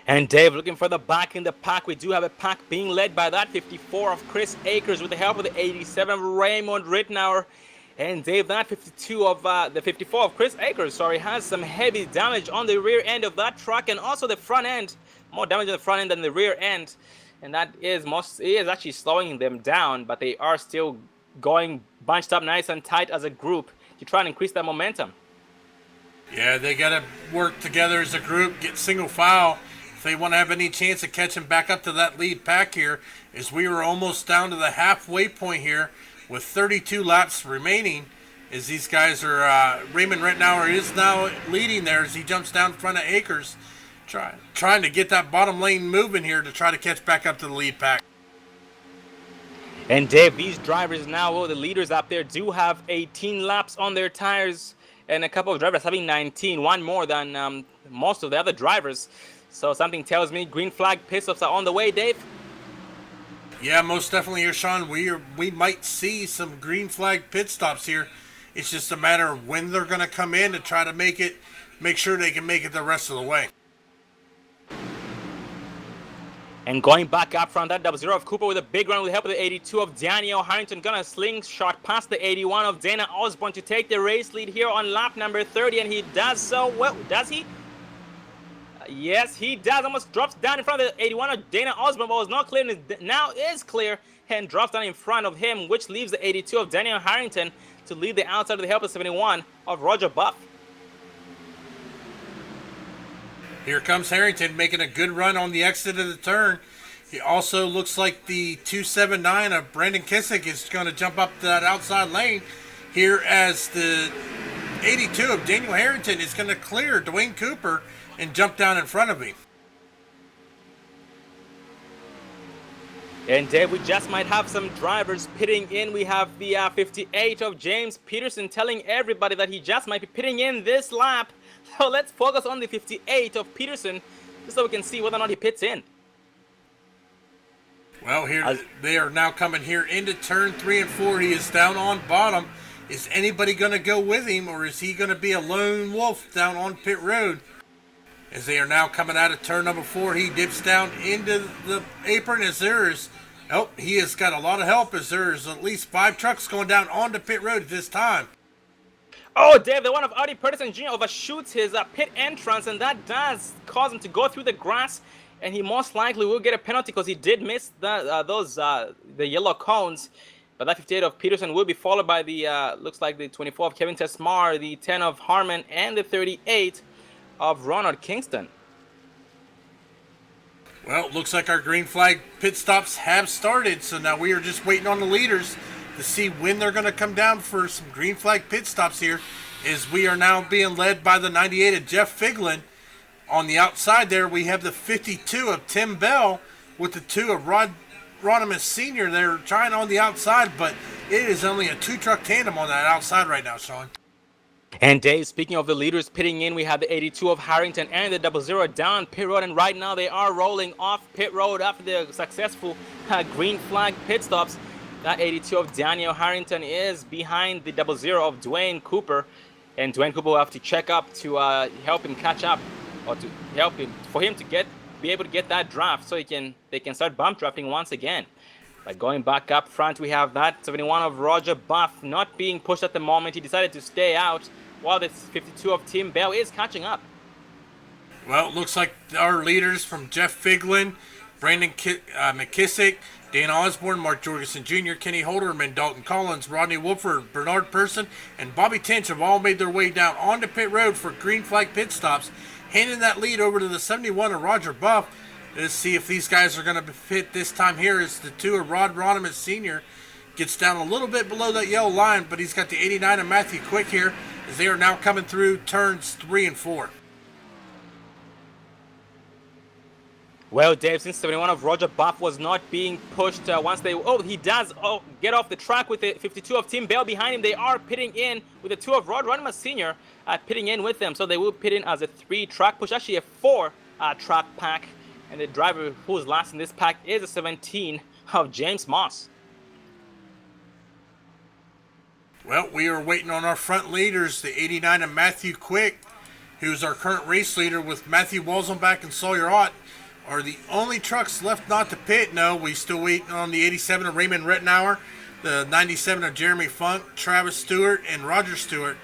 And Dave, looking for the back in the pack, we do have a pack being led by that 54 of Chris Akers with the help of the 87 of Raymond Rittenauer. And Dave, that 52 of the 54 of Chris Akers, has some heavy damage on the rear end of that truck and also the front end. More damage on the front end than the rear end. And that is actually slowing them down, but they are still going bunched up nice and tight as a group to try and increase that momentum. Yeah, they got to work together as a group, get single file if they want to have any chance of catching back up to that lead pack here, as we were almost down to the halfway point here with 32 laps remaining, as these guys are, Raymond Rittenauer is now leading there as he jumps down in front of Akers, trying to get that bottom lane moving here to try to catch back up to the lead pack. And Dave, these drivers now, the leaders up there, do have 18 laps on their tires, and a couple of drivers having 19, one more than most of the other drivers. So something tells me green flag pit stops are on the way, Dave. Yeah, most definitely here, Sean. We might see some green flag pit stops here. It's just a matter of when they're going to come in to try to make sure they can make it the rest of the way. And going back up front, that 00 of Cooper with a big run with the help of the 82 of Daniel Harrington. Gonna slingshot past the 81 of Dana Osborne to take the race lead here on lap number 30, and he does so well. Does he? Yes, he does. Almost drops down in front of the 81 of Dana Osborne, but was not clear, and now is clear, and drops down in front of him, which leaves the 82 of Daniel Harrington to lead the outside of the help of 71 of Roger Buff. Here comes Harrington making a good run on the exit of the turn. He also looks like the 279 of Brandon Kissick is going to jump up that outside lane here as the 82 of Daniel Harrington is going to clear Dwayne Cooper and jump down in front of him. And Dave, we just might have some drivers pitting in. We have the 58 of James Peterson telling everybody that he just might be pitting in this lap. So let's focus on the 58 of Peterson just so we can see whether or not he pits in. Well, here they are now coming here into turn 3 and 4. He is down on bottom. Is anybody going to go with him, or is he going to be a lone wolf down on pit road? As they are now coming out of turn number 4, he dips down into the apron as there is, oh, he has got a lot of help as there is at least 5 trucks going down onto pit road at this time. Oh, Dave, the one of Audi Peterson Jr. overshoots his pit entrance, and that does cause him to go through the grass, and he most likely will get a penalty because he did miss the yellow cones. But that 58 of Peterson will be followed by the, looks like the 24 of Kevin Tesmar, the 10 of Harmon, and the 38 of Ronald Kingston. Well, it looks like our green flag pit stops have started, so now we are just waiting on the leaders to see when they're going to come down for some green flag pit stops here, as we are now being led by the 98 of Jeff Figlin. On the outside there, we have the 52 of Tim Bell with the 2 of Rodimus Sr. They're trying on the outside, but it is only a 2-truck tandem on that outside right now, Sean. And Dave, speaking of the leaders pitting in, we have the 82 of Harrington and the 00 down pit road, and right now they are rolling off pit road after the successful green flag pit stops. That 82 of Daniel Harrington is behind the 00 of Dwayne Cooper, and Dwayne Cooper will have to check up to help him catch up, or to help him, for him to be able to get that draft so they can start bump drafting once again. By going back up front, we have that 71 of Roger Buff not being pushed at the moment. He decided to stay out, while this 52 of Tim Bell is catching up. Well, it looks like our leaders from Jeff Figlin, Brandon McKissick, Dan Osborne, Mark Jorgensen Jr., Kenny Holderman, Dalton Collins, Rodney Wolford, Bernard Person, and Bobby Tinch have all made their way down onto pit road for green flag pit stops, handing that lead over to the 71 of Roger Buff. Let's see if these guys are going to fit this time here as the 2 of Rod Ronimus Sr. gets down a little bit below that yellow line, but he's got the 89 of Matthew Quick here as they are now coming through turns 3 and 4. Well, Dave, since 71 of Roger Buff was not being pushed he does get off the track with the 52 of Tim Bell behind him. They are pitting in with the 2 of Rod Ronimus Sr. Pitting in with them. So they will pit in as a 3-track push, actually a 4-track pack. And the driver who is last in this pack is a 17 of James Moss. Well, we are waiting on our front leaders, the 89 of Matthew Quick, who's our current race leader, with Matthew Walzenbach and Sawyer Ott, are the only trucks left not to pit. No, we still waiting on the 87 of Raymond Rittenauer, the 97 of Jeremy Funk, Travis Stewart, and Roger Stewart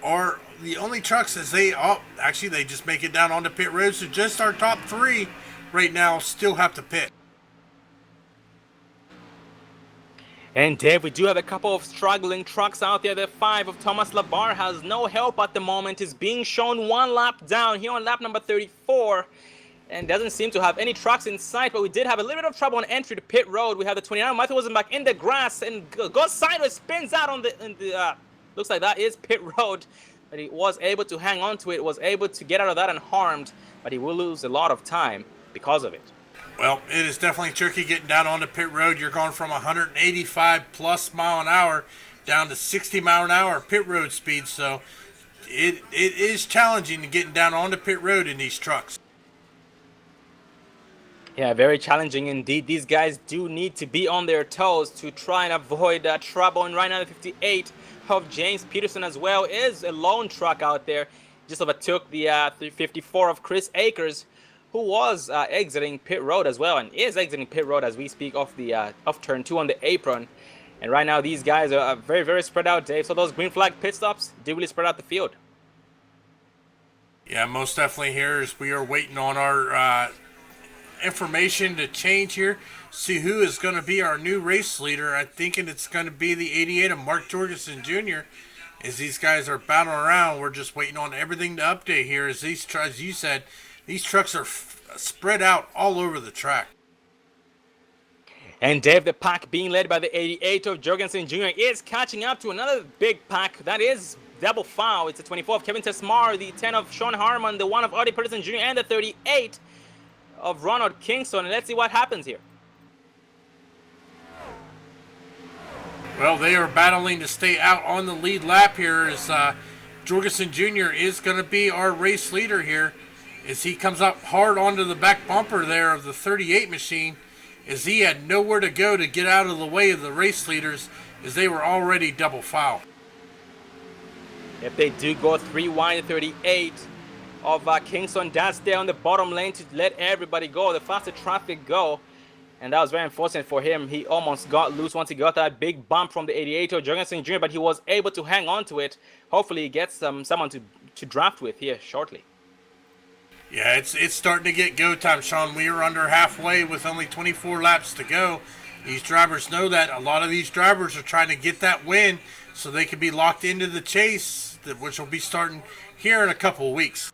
are the only trucks as they just make it down onto pit road. So just our top 3 right now still have to pit. And Dave, we do have a couple of struggling trucks out there. The 5 of Thomas Labar has no help at the moment. Is being shown 1 lap down here on lap number 34. And doesn't seem to have any trucks in sight, but we did have a little bit of trouble on entry to pit road. We have the 29 Matthew Wilson in the grass and goes sideways, spins out on the looks like that is pit road. But he was able to hang on to it, was able to get out of that unharmed, but he will lose a lot of time because of it. Well, it is definitely tricky getting down onto pit road. You're going from 185 plus mile an hour down to 60 mile an hour pit road speed. So it is challenging to getting down onto pit road in these trucks. Yeah, very challenging indeed. These guys do need to be on their toes to try and avoid trouble. And right now the 58 of James Peterson as well is a lone truck out there. Just overtook the 354 of Chris Akers, who was exiting pit road as well, and is exiting pit road as we speak off the off turn 2 on the apron. And right now these guys are very, very spread out, Dave. So those green flag pit stops do really spread out the field. Yeah, most definitely here as we are waiting on our information to change here. See who is going to be our new race leader. I'm thinking it's going to be the 88 of Mark Jorgensen Jr. As these guys are battling around, we're just waiting on everything to update here. As you said, these trucks are spread out all over the track. And Dave, the pack being led by the 88 of Jorgensen Jr. is catching up to another big pack. That is double foul. It's the 24 of Kevin Tesmar, the 10 of Sean Harmon, the 1 of Audi Peterson Jr., and the 38 of Ronald Kingston. And let's see what happens here. Well, they are battling to stay out on the lead lap here as Jorgensen Jr. is going to be our race leader here as he comes up hard onto the back bumper there of the 38 machine as he had nowhere to go to get out of the way of the race leaders as they were already double foul. If they do go 3 wide 38 of Kingston, that's there on the bottom lane to let everybody go, the faster traffic go. And that was very unfortunate for him. He almost got loose once he got that big bump from the 88 of Jorgensen Jr., but he was able to hang on to it. Hopefully he gets someone to draft with here shortly. Yeah, it's starting to get go time, Sean. We are under halfway with only 24 laps to go. These drivers know that. A lot of these drivers are trying to get that win so they can be locked into the chase, which will be starting here in a couple of weeks.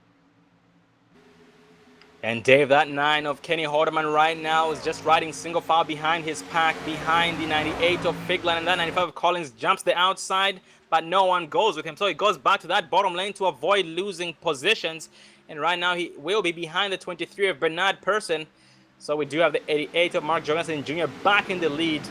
And Dave, that 9 of Kenny Hardeman right now is just riding single file behind his pack, behind the 98 of Figland, and that 95 of Collins jumps the outside, but no one goes with him. So he goes back to that bottom lane to avoid losing positions. And right now he will be behind the 23 of Bernard Persson. So we do have the 88 of Mark Jorgensen Jr. back in the lead.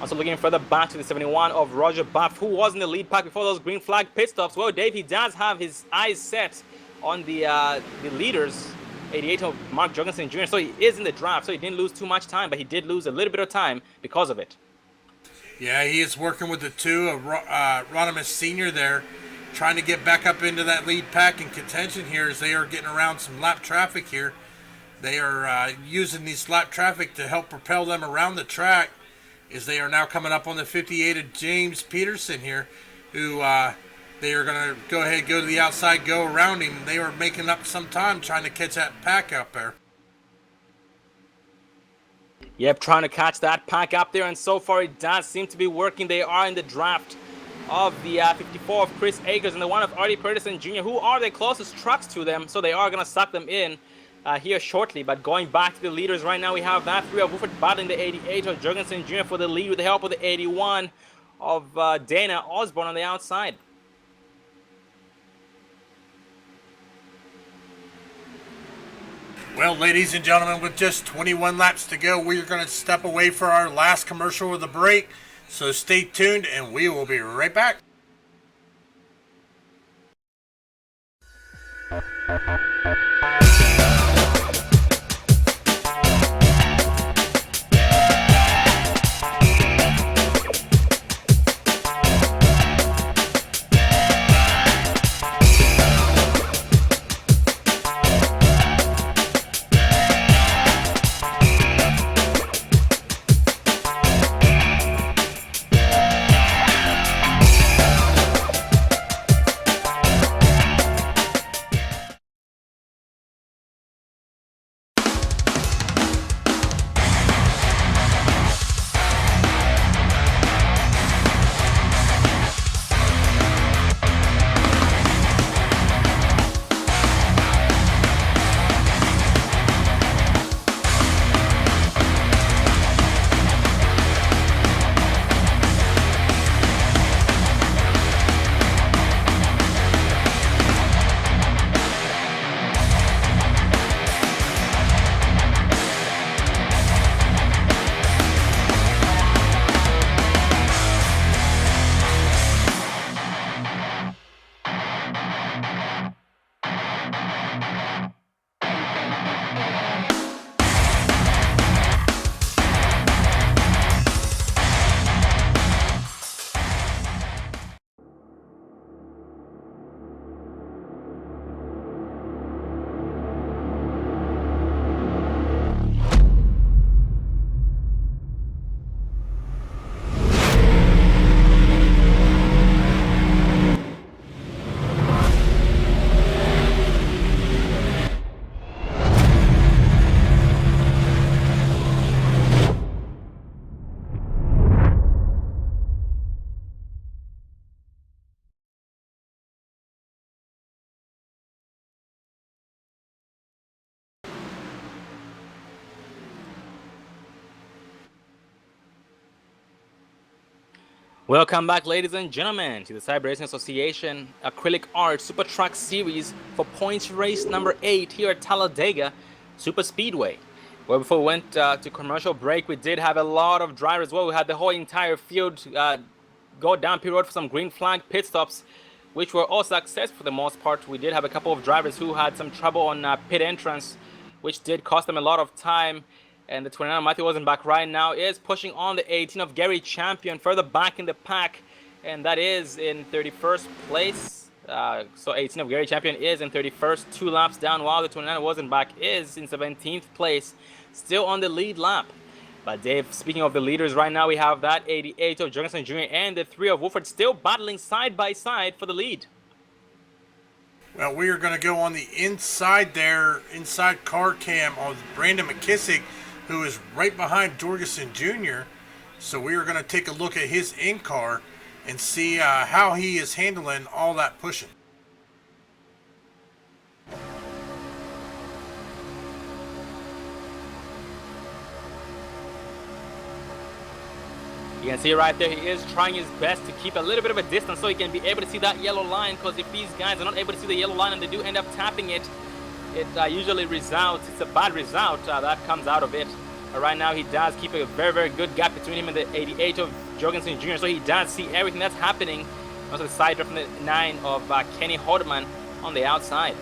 Also looking further back to the 71 of Roger Buff, who was in the lead pack before those green flag pit stops. Well, Dave, he does have his eyes set on the leaders. 88 of Mark Jorgensen Jr. So he is in the draft, so he didn't lose too much time, but he did lose a little bit of time because of it. Yeah, he is working with the 2 of Ronimus Sr. there, trying to get back up into that lead pack in contention here as they are getting around some lap traffic here. They are using these lap traffic to help propel them around the track as they are now coming up on the 58 of James Peterson here, who they are going to go ahead, go to the outside, go around him. They are making up some time trying to catch that pack up there. Yep, trying to catch that pack up there, and so far it does seem to be working. They are in the draft of the 54 of Chris Akers and the 1 of Artie Pedersen Jr., who are the closest trucks to them, so they are going to suck them in here shortly. But going back to the leaders right now, we have that 3 of Wooford battling the 88 of Jorgensen Jr. for the lead with the help of the 81 of Dana Osborne on the outside. Well, ladies and gentlemen, with just 21 laps to go, we are going to step away for our last commercial of the break. So stay tuned, and we will be right back. Welcome back, ladies and gentlemen, to the Cyber Racing Association Acrylic Art Super Truck Series for points race number 8 here at Talladega Super Speedway. Well, before we went to commercial break, we did have a lot of drivers. Well, we had the whole entire field go down pit road for some green flag pit stops, which were all successful for the most part. We did have a couple of drivers who had some trouble on pit entrance, which did cost them a lot of time. And the 29 of Matthew Ozenbach right now is pushing on the 18 of Gary Champion further back in the pack, and that is in 31st place. So 18 of Gary Champion is in 31st, 2 laps down, while the 29 of Ozenbach is in 17th place, still on the lead lap. But Dave, speaking of the leaders right now, we have that 88 of Jorgensen Jr. and the 3 of Wolford still battling side by side for the lead. Well, we are going to go on the inside there, inside car cam of Brandon McKissick, who is right behind Jorgensen Jr. So we are going to take a look at his in-car and see how he is handling all that pushing. You can see right there, he is trying his best to keep a little bit of a distance so he can be able to see that yellow line, because if these guys are not able to see the yellow line and they do end up tapping it, it usually results, it's a bad result that comes out of it. Right now he does keep a very, very good gap between him and the 88 of Jorgensen Jr., so he does see everything that's happening. Also the side drift from the 9 of Kenny Hodeman on the outside.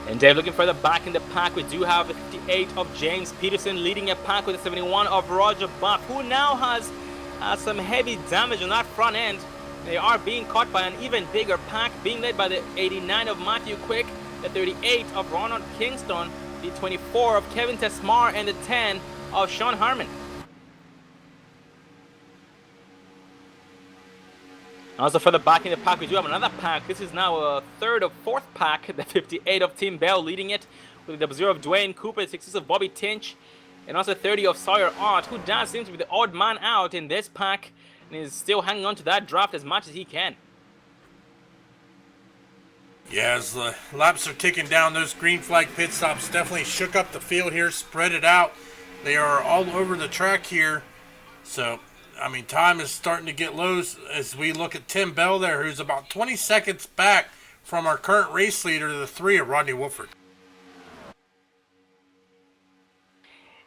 And Dave, looking further back in the pack, we do have the 58 of James Peterson leading a pack with the 71 of Roger Buff, who now has some heavy damage on that front end. They are being caught by an even bigger pack, being led by the 89 of Matthew Quick, the 38 of Ronald Kingston, the 24 of Kevin Tesmar, and the 10 of Sean Harmon. Also further back in the pack, we do have another pack. This is now a third or fourth pack. The 58 of Tim Bell leading it, with the 0 of Dwayne Cooper, the 66 of Bobby Tinch, and also 30 of Sawyer Art, who does seem to be the odd man out in this pack, and is still hanging on to that draft as much as he can. Yeah, as the laps are ticking down, those green flag pit stops definitely shook up the field here, spread it out. They are all over the track here. So, I mean, time is starting to get low as we look at Tim Bell there, who's about 20 seconds back from our current race leader, the 3 of Rodney Wolford.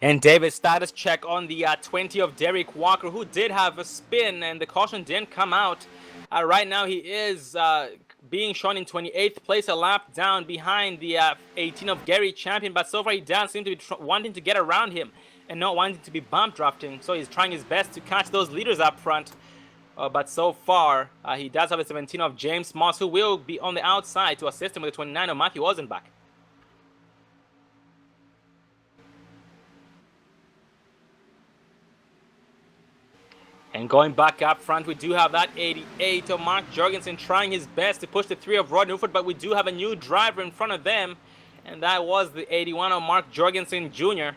And David's status check on the 20 of Derek Walker, who did have a spin and the caution didn't come out. Right now he is being shown in 28th place, a lap down behind the 18 of Gary Champion, but so far he does seem to be wanting to get around him and not wanting to be bump drafting, so he's trying his best to catch those leaders up front. But so far, he does have a 17 of James Moss, who will be on the outside to assist him with the 29 of Matthew Ozenbach. And going back up front, we do have that 88 of Mark Jorgensen trying his best to push the 3 of Rod Newford, but we do have a new driver in front of them, and that was the 81 of Mark Jorgensen Jr.,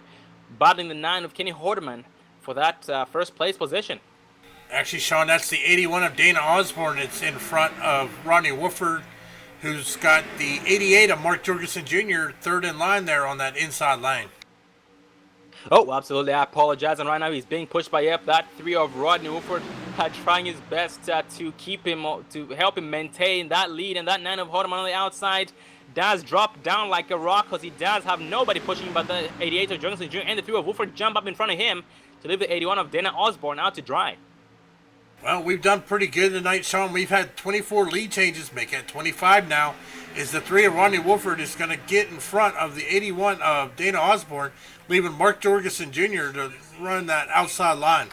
battling the 9 of Kenny Hordeman for that first place position. Actually, Sean, that's the 81 of Dana Osborne. It's in front of Rodney Wolford, who's got the 88 of Mark Jorgensen Jr. third in line there on that inside lane. Oh, absolutely. I apologize. And right now he's being pushed by that 3 of Rodney Wolford, trying his best to keep him, to help him maintain that lead. And that 9 of Hordeman on the outside does drop down like a rock, because he does have nobody pushing but the 88 of Jorgensen Jr. and the 3 of Wolford jump up in front of him to leave the 81 of Dana Osborne out to dry. Well, we've done pretty good tonight, Sean. We've had 24 lead changes, make it 25 now. Is the 3 of Rodney Wolford is going to get in front of the 81 of Dana Osborne, leaving Mark Jorgensen Jr. to run that outside line.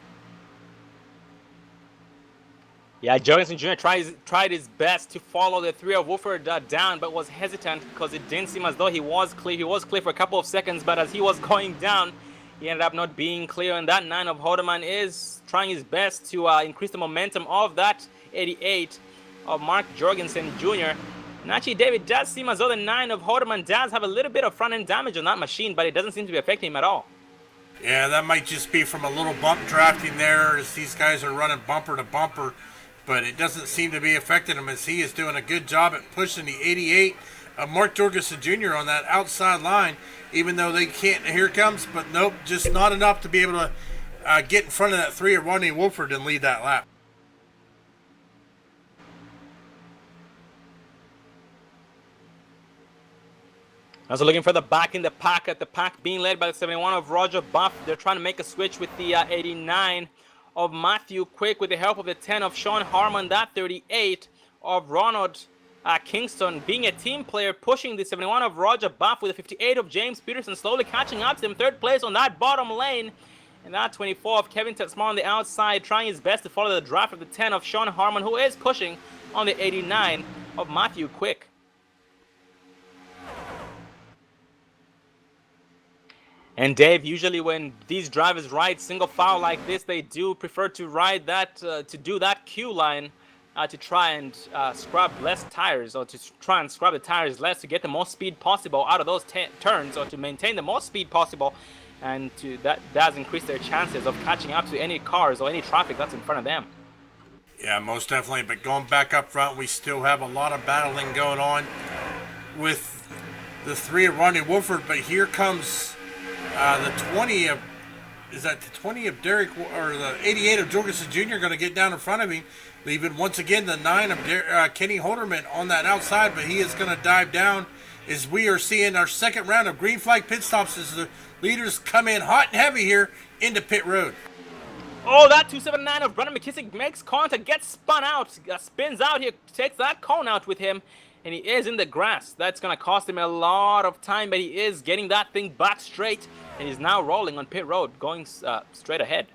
Yeah, Jorgensen Jr. tried his best to follow the 3 of Wolford down, but was hesitant because it didn't seem as though he was clear. He was clear for a couple of seconds, but as he was going down, he ended up not being clear. And that 9 of Hodeman is trying his best to increase the momentum of that 88 of Mark Jorgensen Jr. And actually, David, does seem as though the 9 of Hodeman does have a little bit of front-end damage on that machine, but it doesn't seem to be affecting him at all. Yeah, that might just be from a little bump drafting there as these guys are running bumper to bumper. But it doesn't seem to be affecting him, as he is doing a good job at pushing the 88 of Mark Jorgensen Jr. on that outside line, even though they can't. Here it comes, but nope, just not enough to be able to get in front of that 3 of Rodney Wolford and lead that lap. Also looking for the back in the pack, at the pack being led by the 71 of Roger Buff. They're trying to make a switch with the 89 of Matthew Quick with the help of the 10 of Sean Harmon, that 38 of Ronald Kingston being a team player, pushing the 71 of Roger Buff with the 58 of James Peterson, slowly catching up to him. Third place on that bottom lane. And that 24 of Kevin Tetzmar on the outside, trying his best to follow the draft of the 10 of Sean Harmon, who is pushing on the 89 of Matthew Quick. And Dave, usually when these drivers ride single file like this, they do prefer to ride that, to do that queue line, to try and scrub less tires, or to try and scrub the tires less to get the most speed possible out of those turns, or to maintain the most speed possible, and that does increase their chances of catching up to any cars or any traffic that's in front of them. Yeah, most definitely. But going back up front, we still have a lot of battling going on with the 3 of Ronnie Wolford. But here comes the 20 of, is that the 20 of Derek, or the 88 of Jorgensen Jr. going to get down in front of him, leaving once again the 9 of Kenny Holderman on that outside, but he is going to dive down as we are seeing our second round of green flag pit stops as the leaders come in hot and heavy here into pit road. Oh, that 279 of Brennan McKissick makes contact, gets spun out, spins out here, takes that cone out with him, and he is in the grass. That's going to cost him a lot of time, but he is getting that thing back straight, and he's now rolling on pit road, going straight ahead.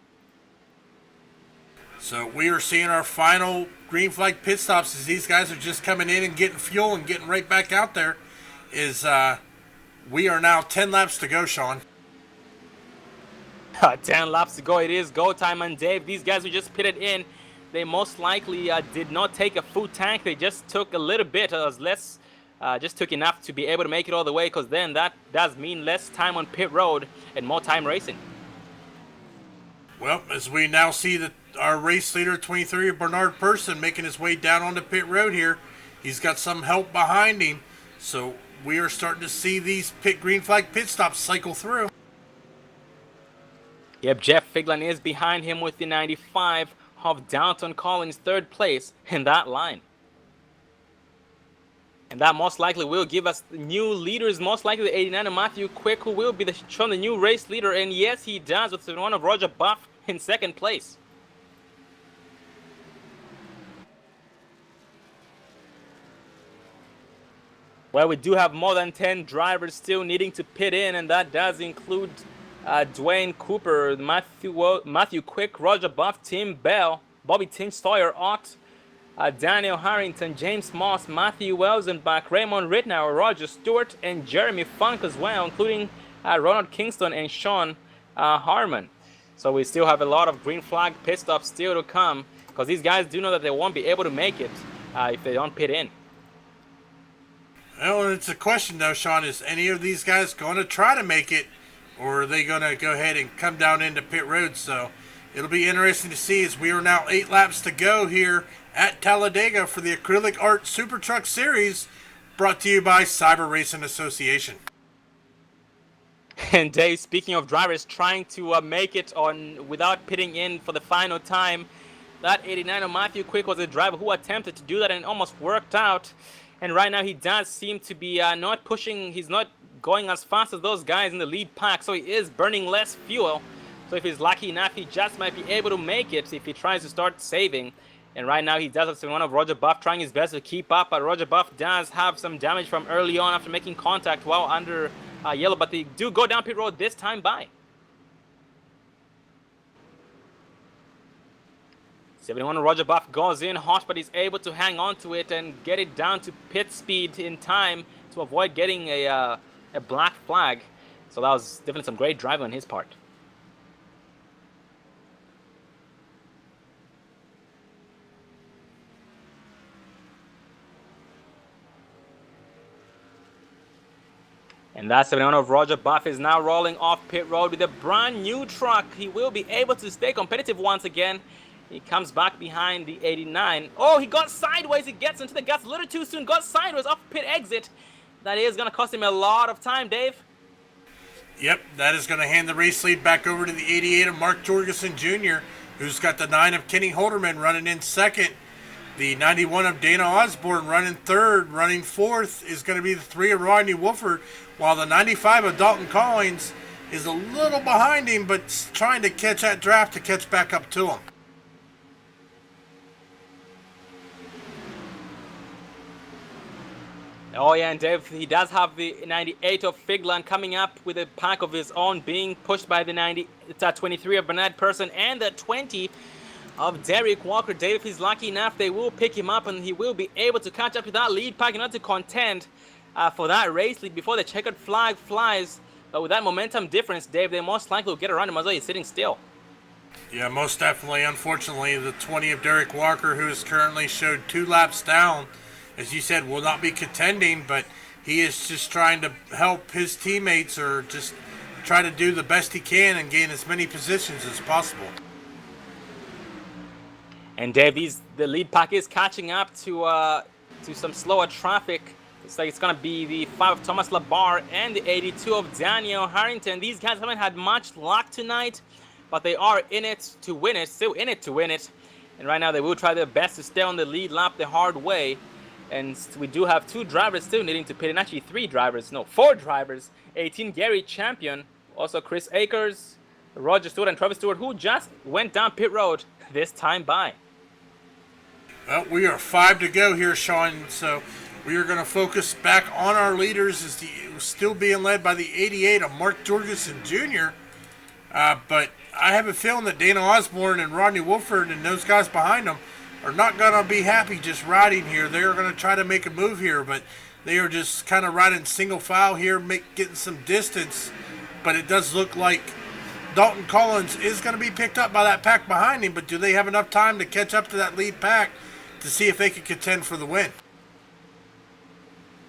So we are seeing our final green flag pit stops as these guys are just coming in and getting fuel and getting right back out there. We are now 10 laps to go, Sean. 10 laps to go. It is go time, and Dave, these guys who just pitted in, they most likely did not take a full tank. They just took a little bit, just took enough to be able to make it all the way, because then that does mean less time on pit road and more time racing. Well, as we now see that our race leader, 23, Bernard Person, making his way down onto pit road here. He's got some help behind him, so we are starting to see these green flag pit stops cycle through. Yep, Jeff Figlin is behind him with the 95 of Downton Collins, third place in that line. And that most likely will give us new leaders, most likely the 89 of Matthew Quick, who will be the new race leader. And yes, he does, with the 1 of Roger Buff in second place. Well, we do have more than 10 drivers still needing to pit in, and that does include Dwayne Cooper, Matthew Quick, Roger Buff, Tim Bell, Bobby Tim Sawyer, Ott, Daniel Harrington, James Moss, Matthew Welsenbach, Raymond Rittenauer, Roger Stewart, and Jeremy Funk as well, including Ronald Kingston and Sean Harmon. So we still have a lot of green flag pit stops still to come, because these guys do know that they won't be able to make it if they don't pit in. Well, it's a question though, Sean, is any of these guys going to try to make it, or are they going to go ahead and come down into pit road? So it'll be interesting to see, as we are now 8 laps to go here at Talladega for the Acrylic Art Super Truck Series, brought to you by Cyber Racing Association. And Dave, speaking of drivers trying to make it on without pitting in for the final time, that 89 of Matthew Quick was a driver who attempted to do that and almost worked out. And right now he does seem to be not pushing, he's not going as fast as those guys in the lead pack, so he is burning less fuel. So if he's lucky enough, he just might be able to make it if he tries to start saving. And right now he does have one of Roger Buff trying his best to keep up, but Roger Buff does have some damage from early on after making contact while under yellow, but they do go down pit road this time by. 71 Roger Buff goes in hot, but he's able to hang on to it and get it down to pit speed in time to avoid getting a black flag. So that was definitely some great driving on his part. And that 71 of Roger Buff is now rolling off pit road with a brand new truck. He will be able to stay competitive once again. He comes back behind the 89. Oh, he got sideways. He gets into the gas a little too soon. Got sideways off pit exit. That is going to cost him a lot of time, Dave. Yep, that is going to hand the race lead back over to the 88 of Mark Jorgensen Jr., who's got the 9 of Kenny Holderman running in second. The 91 of Dana Osborne running third. Running fourth is going to be the 3 of Rodney Wolford, while the 95 of Dalton Collins is a little behind him, but trying to catch that draft to catch back up to him. Oh yeah, and Dave, he does have the 98 of Figland coming up with a pack of his own, being pushed by the 23 of Bernard Person and the 20 of Derek Walker. Dave, if he's lucky enough, they will pick him up and he will be able to catch up to that lead pack in order to contend for that race lead before the checkered flag flies. But with that momentum difference, Dave, they most likely will get around him as though he's sitting still. Yeah, most definitely. Unfortunately, the 20 of Derek Walker, who is currently showed 2 laps down, as you said, will not be contending, but he is just trying to help his teammates or just try to do the best he can and gain as many positions as possible. And Dave, the lead pack is catching up to some slower traffic. It's like it's going to be the 5 of Thomas Labar and the 82 of Daniel Harrington. These guys haven't had much luck tonight, but they are in it to win it, still in it to win it. And right now they will try their best to stay on the lead lap the hard way. And we do have 2 drivers still needing to pit, and actually 4 drivers. 18 Gary Champion, also Chris Akers, Roger Stewart, and Travis Stewart, who just went down pit road this time by. Well, we are 5 to go here, Sean, so we are going to focus back on our leaders as still being led by the 88 of Mark Jorgensen Jr., but I have a feeling that Dana Osborne and Rodney Wolford and those guys behind them are not going to be happy just riding here. They are going to try to make a move here, but they are just kind of riding single file here, getting some distance. But it does look like Dalton Collins is going to be picked up by that pack behind him, but do they have enough time to catch up to that lead pack to see if they can contend for the win?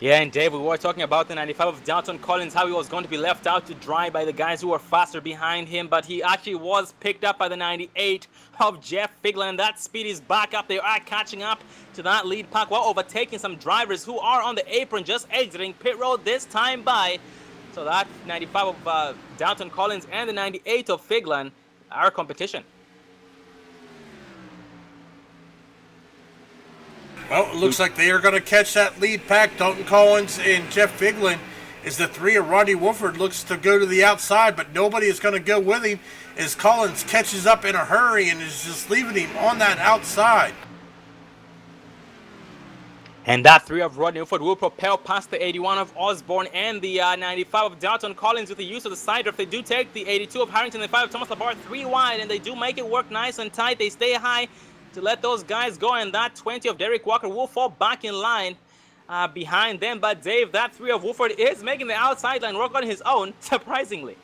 Yeah, and Dave, we were talking about the 95 of Dalton Collins, how he was going to be left out to dry by the guys who were faster behind him, but he actually was picked up by the 98 of Jeff Figland. That speed is back up. They are catching up to that lead pack while overtaking some drivers who are on the apron just exiting pit road this time by. So that 95 of Dalton Collins and the 98 of Figland are competition. Well, it looks like they are going to catch that lead pack. Dalton Collins and Jeff Figland, as the 3 of Rodney Wolford looks to go to the outside, but nobody is going to go with him as Collins catches up in a hurry and is just leaving him on that outside. And that 3 of Rodney Wolford will propel past the 81 of Osborne and the 95 of Dalton Collins with the use of the side drift. They do take the 82 of Harrington and the 5 of Thomas Labar 3 wide, and they do make it work nice and tight. They stay high to let those guys go, and that 20 of Derek Walker will fall back in line behind them. But Dave, that 3 of Wolford is making the outside line work on his own, surprisingly.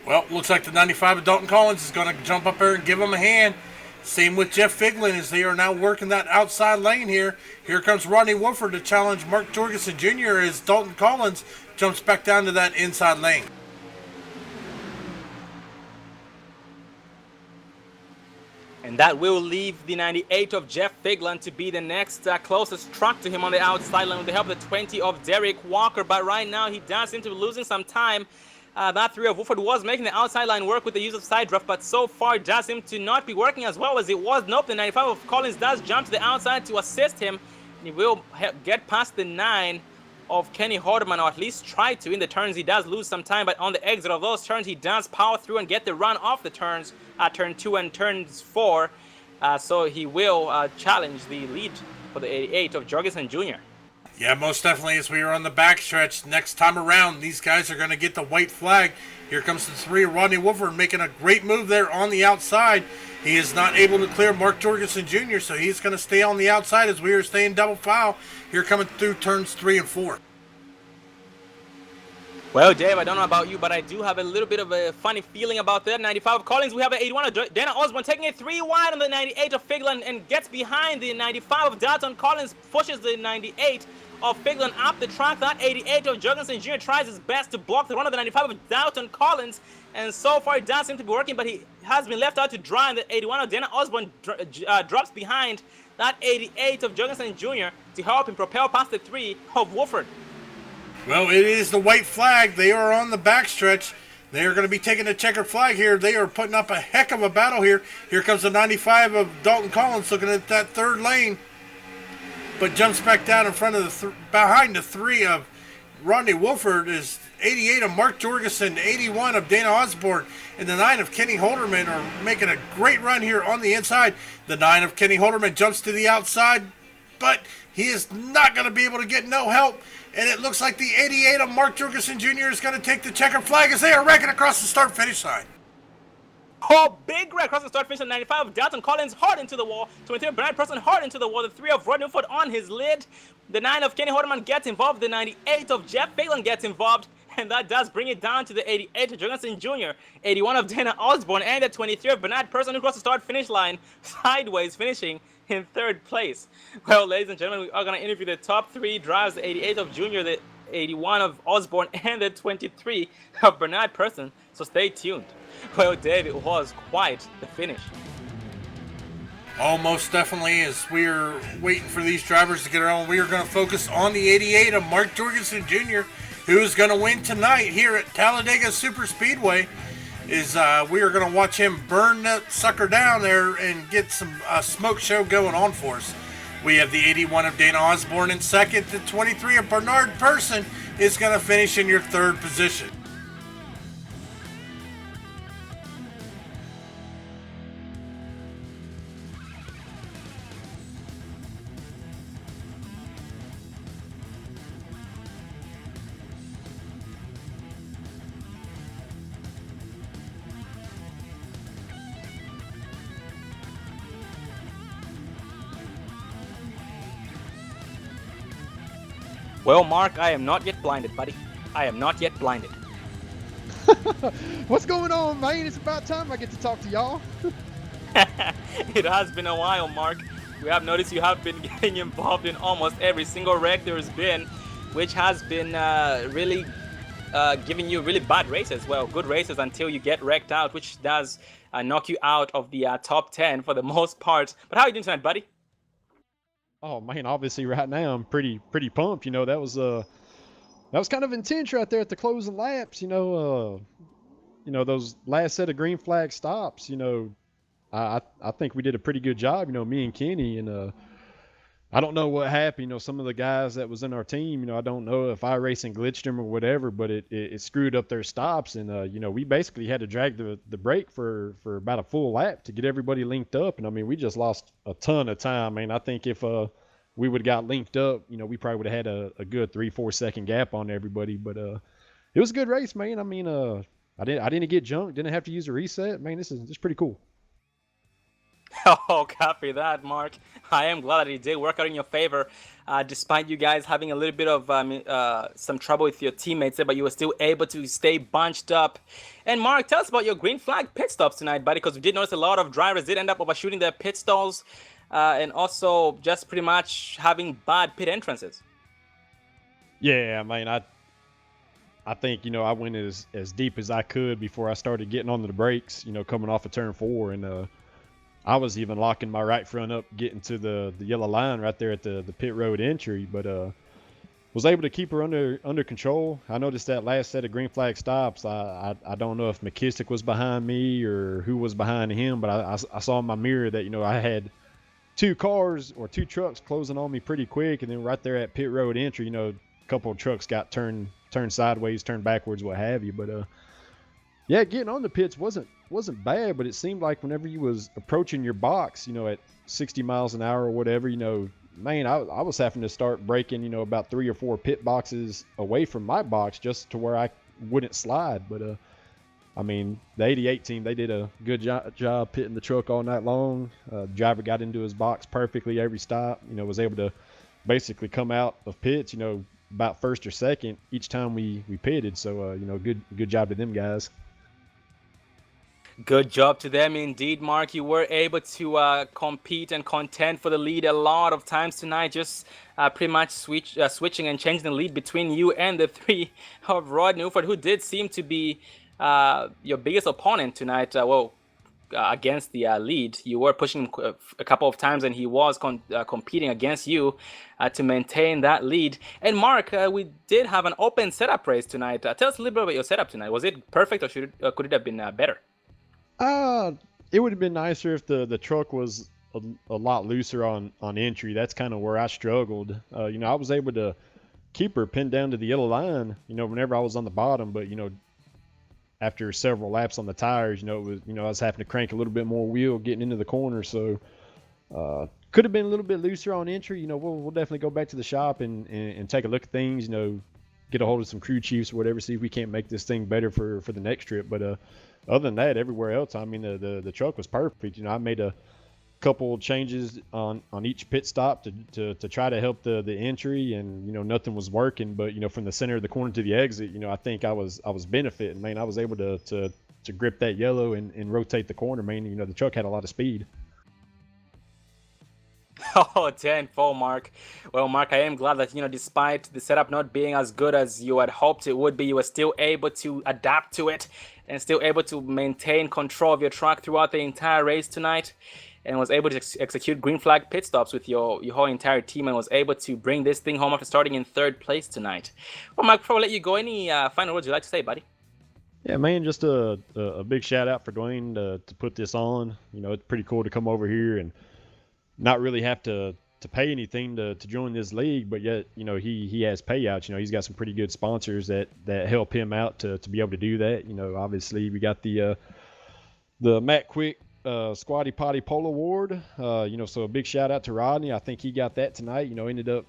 Well, looks like the 95 of Dalton Collins is going to jump up there and give him a hand. Same with Jeff Figland as they are now working that outside lane here. Here comes Rodney Wolford to challenge Mark Jorgensen Jr. as Dalton Collins jumps back down to that inside lane. And that will leave the 98 of Jeff Figland to be the next closest truck to him on the outside line with the help of the 20 of Derek Walker. But right now, he does seem to be losing some time. That 3 of Wolford was making the outside line work with the use of side drift, but so far it does seem to not be working as well as it was. Nope, the 95 of Collins does jump to the outside to assist him. And he will get past the 9 of Kenny Hardeman, or at least try to in the turns. He does lose some time, but on the exit of those turns, he does power through and get the run off the turns at turn 2 and turns 4. So he will challenge the lead for the 88 of Jorgensen Jr. Yeah, most definitely, as we are on the backstretch. Next time around, these guys are going to get the white flag. Here comes the 3 of Rodney Wolford making a great move there on the outside. He is not able to clear Mark Jorgensen Jr., so he's going to stay on the outside as we are staying double file. Here coming through turns 3 and 4. Well, Dave, I don't know about you, but I do have a little bit of a funny feeling about that. 95 of Collins, we have an 81 of Dana Osborne taking it 3 wide on the 98 of Figland and gets behind the 95 of Dalton Collins, pushes the 98 of Figland up the track. That 88 of Jorgensen Jr. tries his best to block the run of the 95 of Dalton Collins, and so far it does seem to be working, but he has been left out to dry, and the 81 of Dana Osborne drops behind that 88 of Jorgensen Jr. to help him propel past the 3 of Wolford. Well, it is the white flag. They are on the backstretch. They are going to be taking the checkered flag here. They are putting up a heck of a battle here. Here comes the 95 of Dalton Collins looking at that third lane, but jumps back down in front of behind the 3 of Rodney Wolford as 88 of Mark Jorgensen, 81 of Dana Osborne, and the 9 of Kenny Holderman are making a great run here on the inside. The 9 of Kenny Holderman jumps to the outside, but he is not going to be able to get no help. And it looks like the 88 of Mark Jorgensen Jr. is going to take the checkered flag as they are wrecking across the start-finish line. Oh, big red across the start finish on 95 of Dalton Collins hard into the wall. 23 of Bernard Person hard into the wall. The 3 of Rod Newford on his lid. The 9 of Kenny Holderman gets involved. The 98 of Jeff Phelan gets involved. And that does bring it down to the 88 of Jorgensen Jr., 81 of Dana Osborne, and the 23 of Bernard Person across the start finish line, sideways finishing in third place. Well, ladies and gentlemen, we are going to interview the top 3 drivers, the 88 of Jr., the 81 of Osborne, and the 23 of Bernard Person. So stay tuned. Well, Dave, it was quite the finish. Oh, most definitely. As we're waiting for these drivers to get around, we are going to focus on the 88 of Mark Jorgensen Jr., who's going to win tonight here at Talladega Super Speedway. We are going to watch him burn that sucker down there and get some smoke show going on for us. We have the 81 of Dana Osborne in second. The 23 of Bernard Person is going to finish in your third position. Well, Mark, I am not yet blinded, buddy. I am not yet blinded. What's going on, man? It's about time I get to talk to y'all. It has been a while, Mark. We have noticed you have been getting involved in almost every single wreck there has been, which has been really giving you really bad races. Well, good races until you get wrecked out, which does knock you out of the top 10 for the most part. But how are you doing tonight, buddy? Oh man, obviously right now I'm pretty pumped. That was kind of intense right there at the closing laps. Those last set of green flag stops. I think we did a pretty good job. Me and Kenny, and I don't know what happened. Some of the guys that was in our team. I don't know if iRacing glitched them or whatever, but it screwed up their stops, and we basically had to drag the brake for about a full lap to get everybody linked up, and we just lost a ton of time. I think if we would have got linked up, we probably would have had a good 3-4 second gap on everybody. But it was a good race, man. I didn't get junked, didn't have to use a reset. Man, this is pretty cool. Oh, copy that, Mark. I am glad that it did work out in your favor, despite you guys having a little bit of some trouble with your teammates there, but you were still able to stay bunched up. And Mark, tell us about your green flag pit stops tonight, buddy, because we did notice a lot of drivers did end up overshooting their pit stalls, and also just pretty much having bad pit entrances. Yeah, man, I think, I went as deep as I could before I started getting onto the brakes, coming off of turn 4, and I was even locking my right front up, getting to the yellow line right there at the pit road entry, but was able to keep her under control. I noticed that last set of green flag stops. I don't know if McKissick was behind me or who was behind him, but I saw in my mirror that I had 2 cars or 2 trucks closing on me pretty quick, and then right there at pit road entry, a couple of trucks got turned sideways, turned backwards, what have you, but yeah, getting on the pits wasn't bad, but it seemed like whenever you was approaching your box, at 60 miles an hour or whatever, man, I was having to start braking, about 3 or 4 pit boxes away from my box just to where I wouldn't slide. But the 88 team, they did a good job pitting the truck all night long. Driver got into his box perfectly every stop, was able to basically come out of pits, about first or second each time we pitted. So, good job to them guys. Good job to them indeed, Mark. You were able to compete and contend for the lead a lot of times tonight, just pretty much switching and changing the lead between you and the 3 of Rod Newford, who did seem to be your biggest opponent tonight. Against the lead. You were pushing him a couple of times, and he was competing against you to maintain that lead. And Mark, we did have an open setup race tonight. Tell us a little bit about your setup tonight. Was it perfect, or could it have been better? It would have been nicer if the truck was a lot looser on entry. That's kind of where I struggled. I was able to keeper pinned down to the yellow line, whenever I was on the bottom. But, after several laps on the tires, it was, I was having to crank a little bit more wheel getting into the corner. So could have been a little bit looser on entry. We'll definitely go back to the shop and take a look at things, get a hold of some crew chiefs or whatever, see if we can't make this thing better for the next trip. But other than that, everywhere else, I mean, the truck was perfect. I made a couple changes on each pit stop to try to help the entry, and nothing was working. But from the center of the corner to the exit, I think I was benefiting. Man, I was able to grip that yellow and rotate the corner. Man, the truck had a lot of speed. Oh, 10-4, Mark. Well, Mark, I am glad that, despite the setup not being as good as you had hoped it would be, you were still able to adapt to it and still able to maintain control of your truck throughout the entire race tonight, and was able to execute green flag pit stops with your whole entire team, and was able to bring this thing home after starting in third place tonight. Well, Mark, before I let you go, any final words you'd like to say, buddy? Yeah, man, just a big shout out for Dwayne to put this on. It's pretty cool to come over here and not really have to pay anything to join this league, but yet, he has payouts. He's got some pretty good sponsors that help him out to be able to do that. Obviously we got the Matt Quick Squatty Potty Pole Award. So a big shout out to Rodney. I think he got that tonight. Ended up,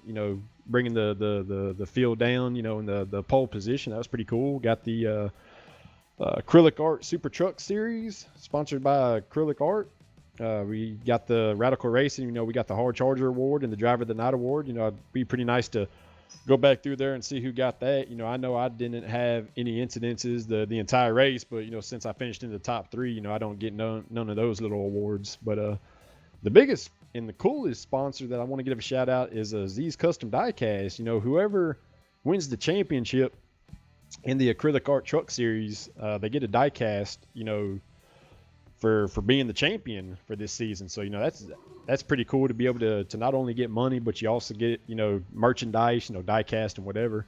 bringing the field down, in the pole position. That was pretty cool. Got the Acrylic Art Super Truck Series, sponsored by Acrylic Art. We got the Radical Racing, we got the Hard Charger Award and the Driver of the Night Award. It'd be pretty nice to go back through there and see who got that. I know I didn't have any incidences the entire race, but, since I finished in the top 3, I don't get none of those little awards. But the biggest and the coolest sponsor that I want to give a shout out is Z's Custom Diecast. Whoever wins the championship in the Acrylic Art Truck Series, they get a diecast, for being the champion for this season. So, that's pretty cool to be able to not only get money, but you also get, merchandise, diecast and whatever.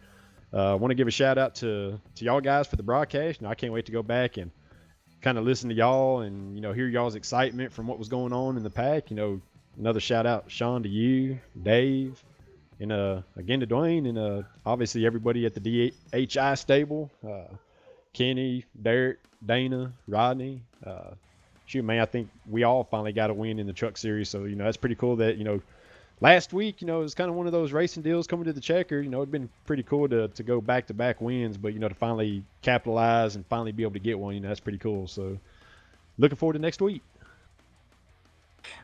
I want to give a shout out to y'all guys for the broadcast. I can't wait to go back and kind of listen to y'all and, hear y'all's excitement from what was going on in the pack. Another shout out, Sean, to you, Dave, and again to Dwayne, and obviously everybody at the DHI stable, Kenny, Derek, Dana, Rodney, shoot, man, I think we all finally got a win in the truck series. So, that's pretty cool that, last week, it was kind of one of those racing deals coming to the checker. It'd been pretty cool to go back-to-back wins, but, to finally capitalize and finally be able to get one, that's pretty cool. So, looking forward to next week.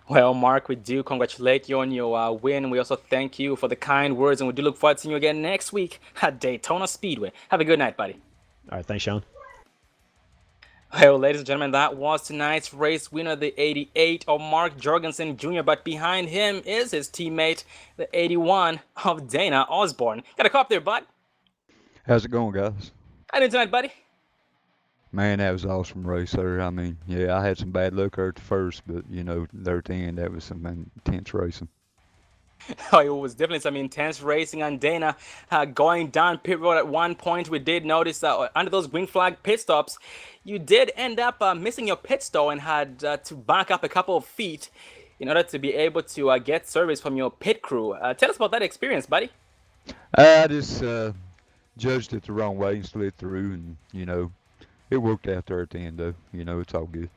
Well, Mark, we do congratulate you on your win. We also thank you for the kind words, and we do look forward to seeing you again next week at Daytona Speedway. Have a good night, buddy. All right, thanks, Sean. Well, ladies and gentlemen, that was tonight's race winner, the 88 of Mark Jorgensen Jr., but behind him is his teammate, the 81 of Dana Osborne. Got a cop there, bud. How's it going, guys? How you doing tonight, buddy? Man, that was an awesome race there. I mean, yeah, I had some bad luck there at the first, but, there at the end, that was some intense racing. Oh, it was definitely some intense racing, and Dana going down pit road at one point. We did notice under those green flag pit stops, you did end up missing your pit stop and had to back up a couple of feet in order to be able to get service from your pit crew. Tell us about that experience, buddy. I just judged it the wrong way and slid through, and, it worked out there at the end, though. It's all good.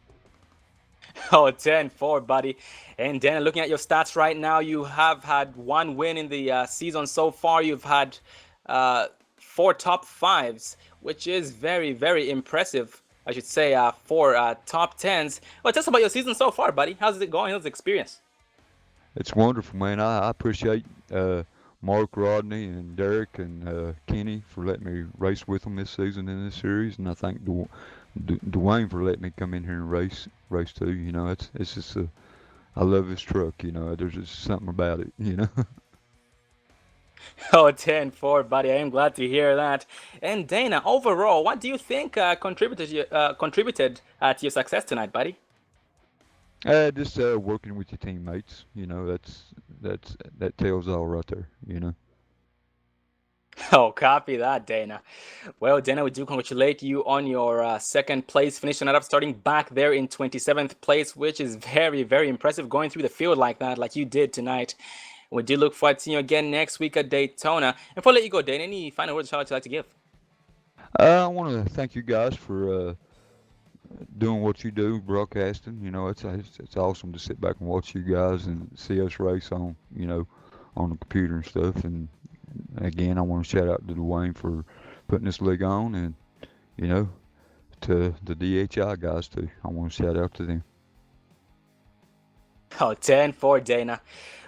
Oh, 10-4, buddy. And Dana, looking at your stats right now, you have had one win in the season so far. You've had 4 top 5s, which is very, very impressive. I should say 4 top 10s. Well, tell us about your season so far, buddy. How's it going? How's the experience? It's wonderful, man. I appreciate Mark, Rodney, and Derek, and Kenny for letting me race with them this season in this series, and I thank Dwayne for letting me come in here and race too. It's just I love this truck. There's just something about it. Oh, 10-4, buddy. I am glad to hear that. And Dana, overall, what do you think contributed to your success tonight, buddy? Just working with your teammates. That tells all right there. Oh, copy that, Dana. Well, Dana, we do congratulate you on your second place finish tonight, up starting back there in 27th place, which is very, very impressive going through the field like that, like you did tonight. We do look forward to seeing you again next week at Daytona. And before I let you go, Dane, any final words or shout-outs you'd like to give? I want to thank you guys for doing what you do, broadcasting. It's awesome to sit back and watch you guys and see us race on, on the computer and stuff. And again, I want to shout out to Dwayne for putting this league on, and to the DHI guys too. I want to shout out to them. Oh, 10 for Dana.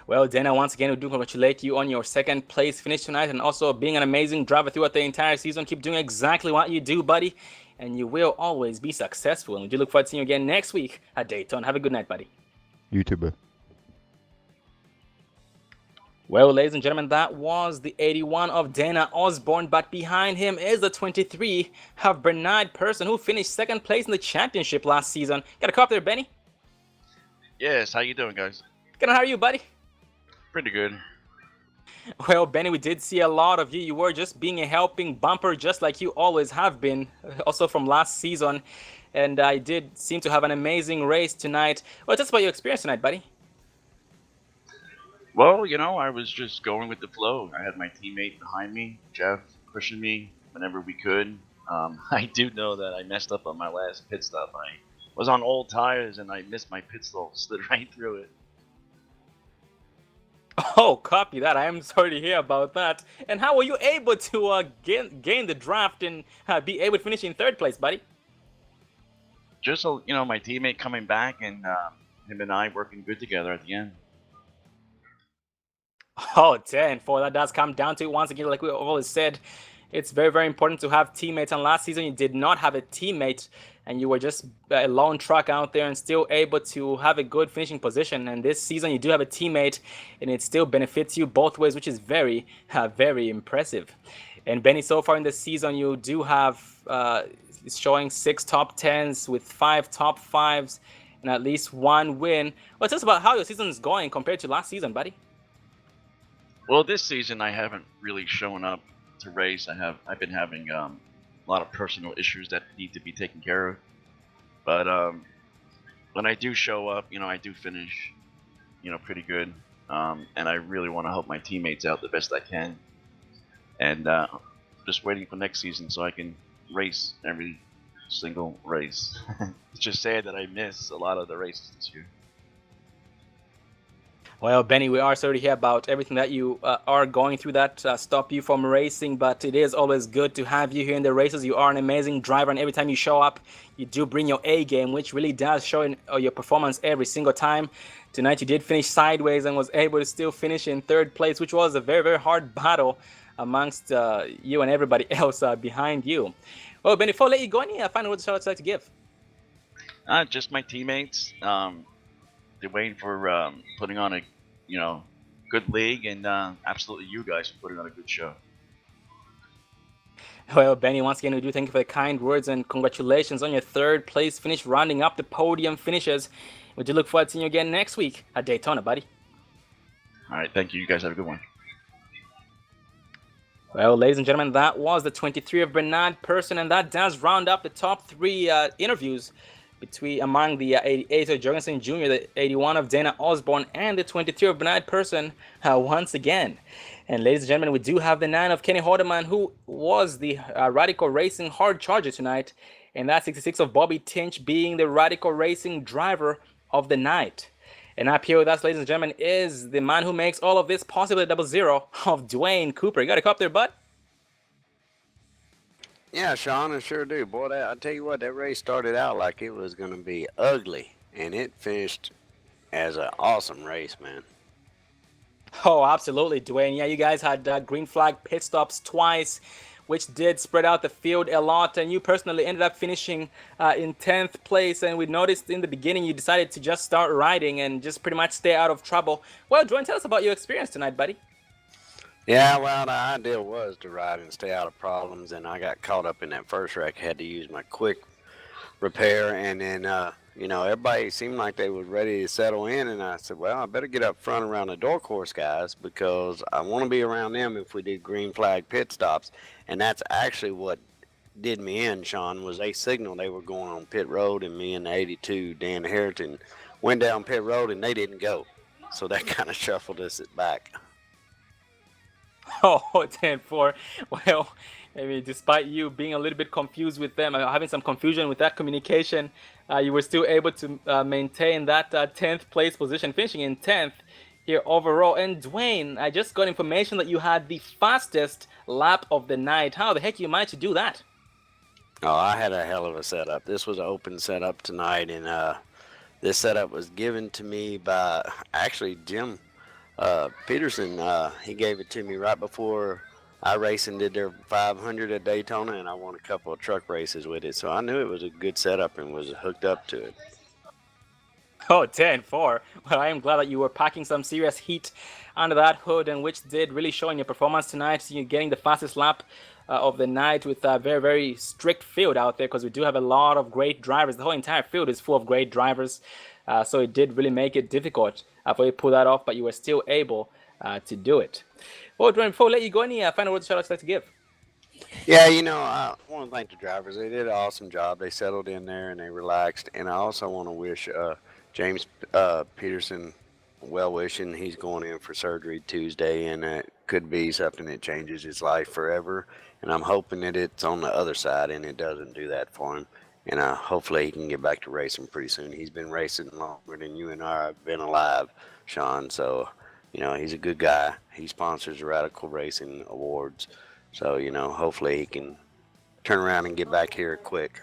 Well, Dana, once again, we do congratulate you on your second place finish tonight and also being an amazing driver throughout the entire season. Keep doing exactly what you do, buddy, and you will always be successful. And we do look forward to seeing you again next week at Daytona. Have a good night, buddy. You too, bud. Well, ladies and gentlemen, that was the 81 of Dana Osborne, but behind him is the 23 of Bernard Person, who finished second place in the championship last season. Got a call up there, Benny? Yes, how you doing, guys? Good, how are you, buddy? Pretty good. Well, Benny, we did see a lot of you. You were just being a helping bumper, just like you always have been, also from last season. And I did seem to have an amazing race tonight. Well, tell us about your experience tonight, buddy. Well, I was just going with the flow. I had my teammate behind me, Jeff, pushing me whenever we could. I do know that I messed up on my last pit stop. I was on old tires and I missed my pit stop, slid right through it. Oh, copy that. I am sorry to hear about that. And how were you able to gain the draft and be able to finish in third place, buddy? Just, my teammate coming back and him and I working good together at the end. Oh, 10-4. That does come down to it. Once again, like we always said, it's very, very important to have teammates. And last season, you did not have a teammate, and you were just a lone truck out there and still able to have a good finishing position. And this season, you do have a teammate, and it still benefits you both ways, which is very, very impressive. And Benny, so far in the season, you do have showing 6 top 10s with 5 top 5s and at least 1 win. Well, tell us about how your season is going compared to last season, buddy. Well, this season I haven't really shown up to race. I've been having a lot of personal issues that need to be taken care of. But when I do show up, I do finish, pretty good. And I really want to help my teammates out the best I can. And just waiting for next season so I can race every single race. It's just sad that I miss a lot of the races this year. Well, Benny, we are sorry to hear about everything that you are going through that stop you from racing, but it is always good to have you here in the races. You are an amazing driver, and every time you show up, you do bring your A game, which really does show in your performance every single time. Tonight, you did finish sideways and was able to still finish in third place, which was a very, very hard battle amongst you and everybody else behind you. Well, Benny, before I let you go, any final words I'd like to give? Just my teammates. They're waiting for putting on a good league, and absolutely you guys for putting on a good show. Well, Benny, once again, we do thank you for the kind words and congratulations on your third place finish, rounding up the podium finishes. We do look forward to seeing you again next week at Daytona, buddy. All right, thank you. You guys have a good one. Well, ladies and gentlemen, that was the 23 of Bernard Person, and that does round up the top 3 interviews among the 88 of Jorgensen Jr., the 81 of Dana Osborne, and the 23 of Bernard Person once again. And ladies and gentlemen, we do have the 9 of Kenny Hardeman, who was the Radical Racing hard charger tonight, and that 66 of Bobby Tinch being the Radical Racing driver of the night. And up here with us, ladies and gentlemen, is the man who makes all of this possible, 00 of Dwayne Cooper. You got a cup there, bud? Yeah, Sean, I sure do. Boy, I tell you what, that race started out like it was going to be ugly, and it finished as an awesome race, man. Oh, absolutely, Dwayne. Yeah, you guys had green flag pit stops twice, which did spread out the field a lot, and you personally ended up finishing in 10th place, and we noticed in the beginning you decided to just start riding and just pretty much stay out of trouble. Well, Dwayne, tell us about your experience tonight, buddy. Yeah, well, the idea was to ride and stay out of problems, and I got caught up in that first wreck. I had to use my quick repair, and then, everybody seemed like they was ready to settle in, and I said, well, I better get up front around the door course guys because I want to be around them if we did green flag pit stops, and that's actually what did me in, Sean, was they signaled they were going on pit road, and me and the 82, Dan Harrington, went down pit road, and they didn't go. so that kind of shuffled us back. Oh, 10-4. Well, I mean, despite you being a little bit confused with them, having some confusion with that communication, you were still able to maintain that 10th place position, finishing in 10th here overall. And Dwayne, I just got information that you had the fastest lap of the night. How the heck you managed to do that? Oh, I had a hell of a setup. This was an open setup tonight, and this setup was given to me by actually Jim Peterson. He gave it to me right before iRacing did their 500 at Daytona, and I won a couple of truck races with it. So I knew it was a good setup and was hooked up to it. Oh, 10-4. Well, I am glad that you were packing some serious heat under that hood, and which did really show in your performance tonight. You're getting the fastest lap of the night with a very, very strict field out there, because we do have a lot of great drivers. The whole entire field is full of great drivers. So it did really make it difficult for you to pull that off, but you were still able to do it. Well, Dwayne, before we let you go, any final words, shout outs you'd like to give? Yeah, I want to thank the drivers. They did an awesome job. They settled in there and they relaxed. And I also want to wish James Peterson well wishing. He's going in for surgery Tuesday, and it could be something that changes his life forever. And I'm hoping that it's on the other side and it doesn't do that for him. And hopefully he can get back to racing pretty soon. He's been racing longer than you and I have been alive, Sean. So, he's a good guy. He sponsors the Radical Racing Awards. So, hopefully he can turn around and get back here quick.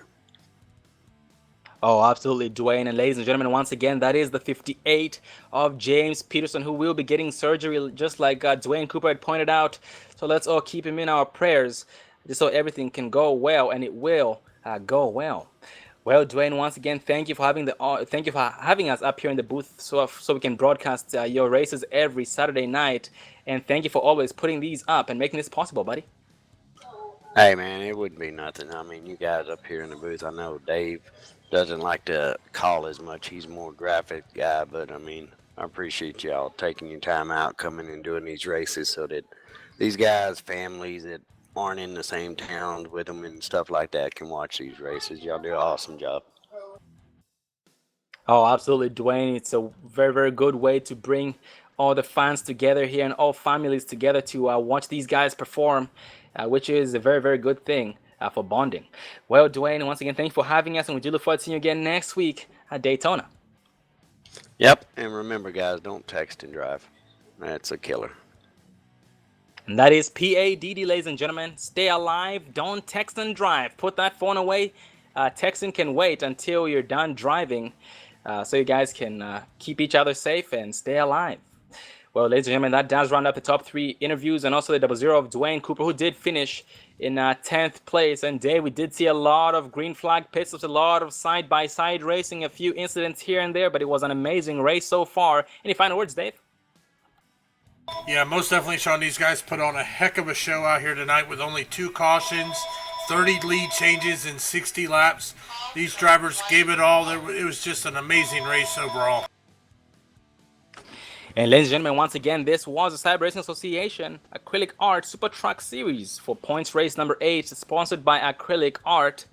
Oh, absolutely, Dwayne. And ladies and gentlemen, once again, that is the 58 of James Peterson, who will be getting surgery, just like Dwayne Cooper had pointed out. So let's all keep him in our prayers, just so everything can go well, and it will go well. Well, Dwayne, once again, thank you for having us up here in the booth, so we can broadcast your races every Saturday night. And thank you for always putting these up and making this possible, buddy. Hey, man, it wouldn't be nothing. I mean, you guys up here in the booth, I know Dave doesn't like to call as much. He's a more graphic guy, but I mean, I appreciate y'all taking your time out, coming and doing these races so that these guys, families that aren't in the same town with them and stuff like that can watch these races. Y'all do an awesome job. Oh, absolutely, Dwayne. It's a very, very good way to bring all the fans together here and all families together to watch these guys perform, which is a very, very good thing for bonding. Well, Dwayne, once again, thank you for having us, and we do look forward to seeing you again next week at Daytona. Yep, and remember, guys, don't text and drive. That's a killer. And that is PADD, ladies and gentlemen. Stay alive, don't text and drive. Put that phone away. Texting can wait until you're done driving, so you guys can keep each other safe and stay alive. Well, ladies and gentlemen, that does round up the top 3 interviews, and also the 00 of Dwayne Cooper, who did finish in 10th place. And Dave, we did see a lot of green flag pit stops, a lot of side-by-side racing, a few incidents here and there, but it was an amazing race so far. Any final words, Dave? Yeah, most definitely, Sean. These guys put on a heck of a show out here tonight with only 2 cautions, 30 lead changes in 60 laps. These drivers gave it all. It was just an amazing race overall. And ladies and gentlemen, once again, this was the Cyber Racing Association Acrylic Art Super Truck Series for points race number 8, sponsored by Acrylic Art.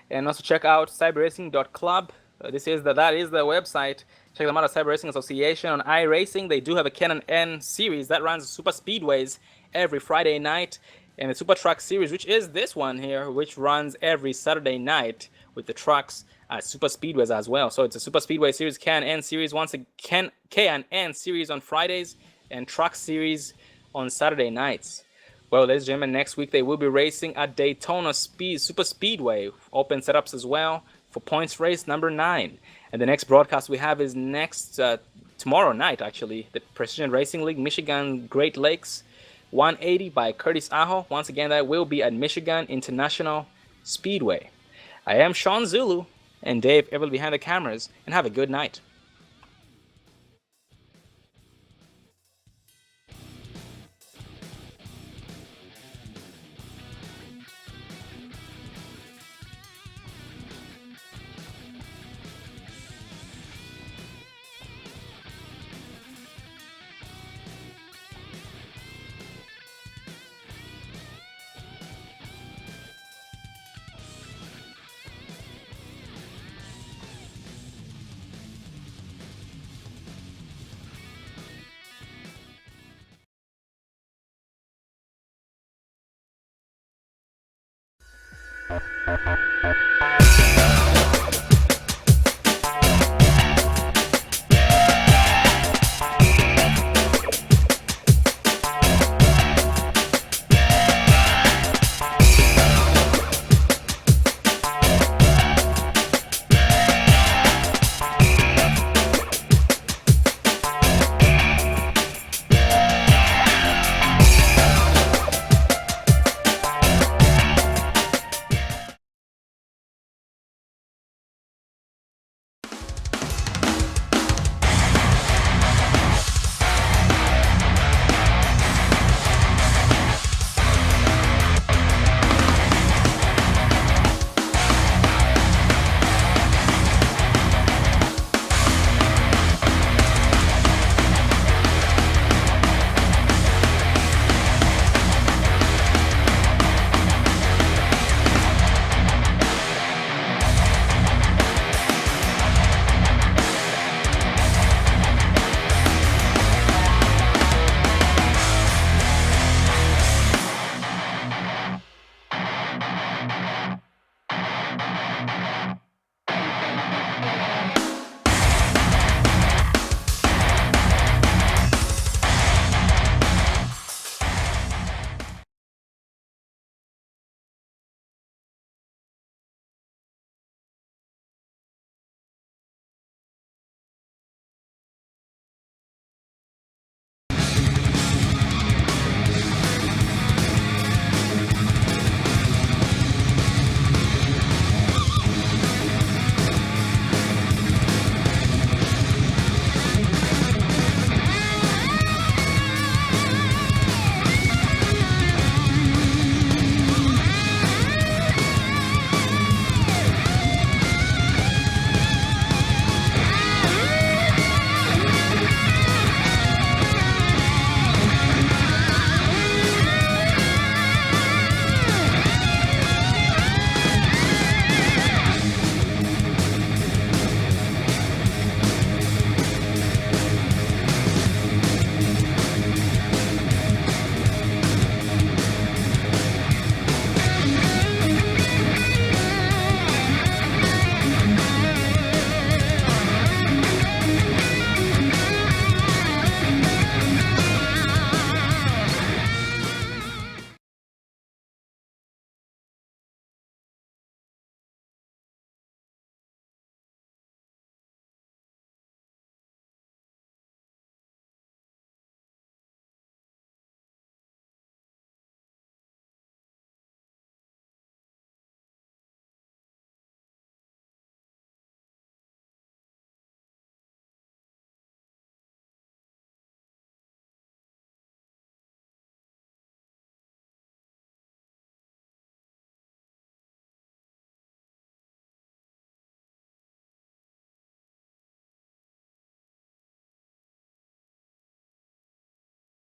And also check out cyberracing.club. That is the website. Check them out at Cyber Racing Association. On iRacing, they do have a Canon N series that runs super speedways every Friday night. And the Super Truck Series, which is this one here, which runs every Saturday night with the trucks at super speedways as well. So it's a super speedway series, K&N series, once again, K&N series on Fridays, and truck series on Saturday nights. Well, ladies and gentlemen, next week they will be racing at Daytona Super Speedway, open setups as well for points race number 9. And the next broadcast we have is tomorrow night, actually, the Precision Racing League Michigan Great Lakes 180 by Curtis Aho. Once again, that will be at Michigan International Speedway. I am Sean Zulu, and Dave Everly behind the cameras, and have a good night.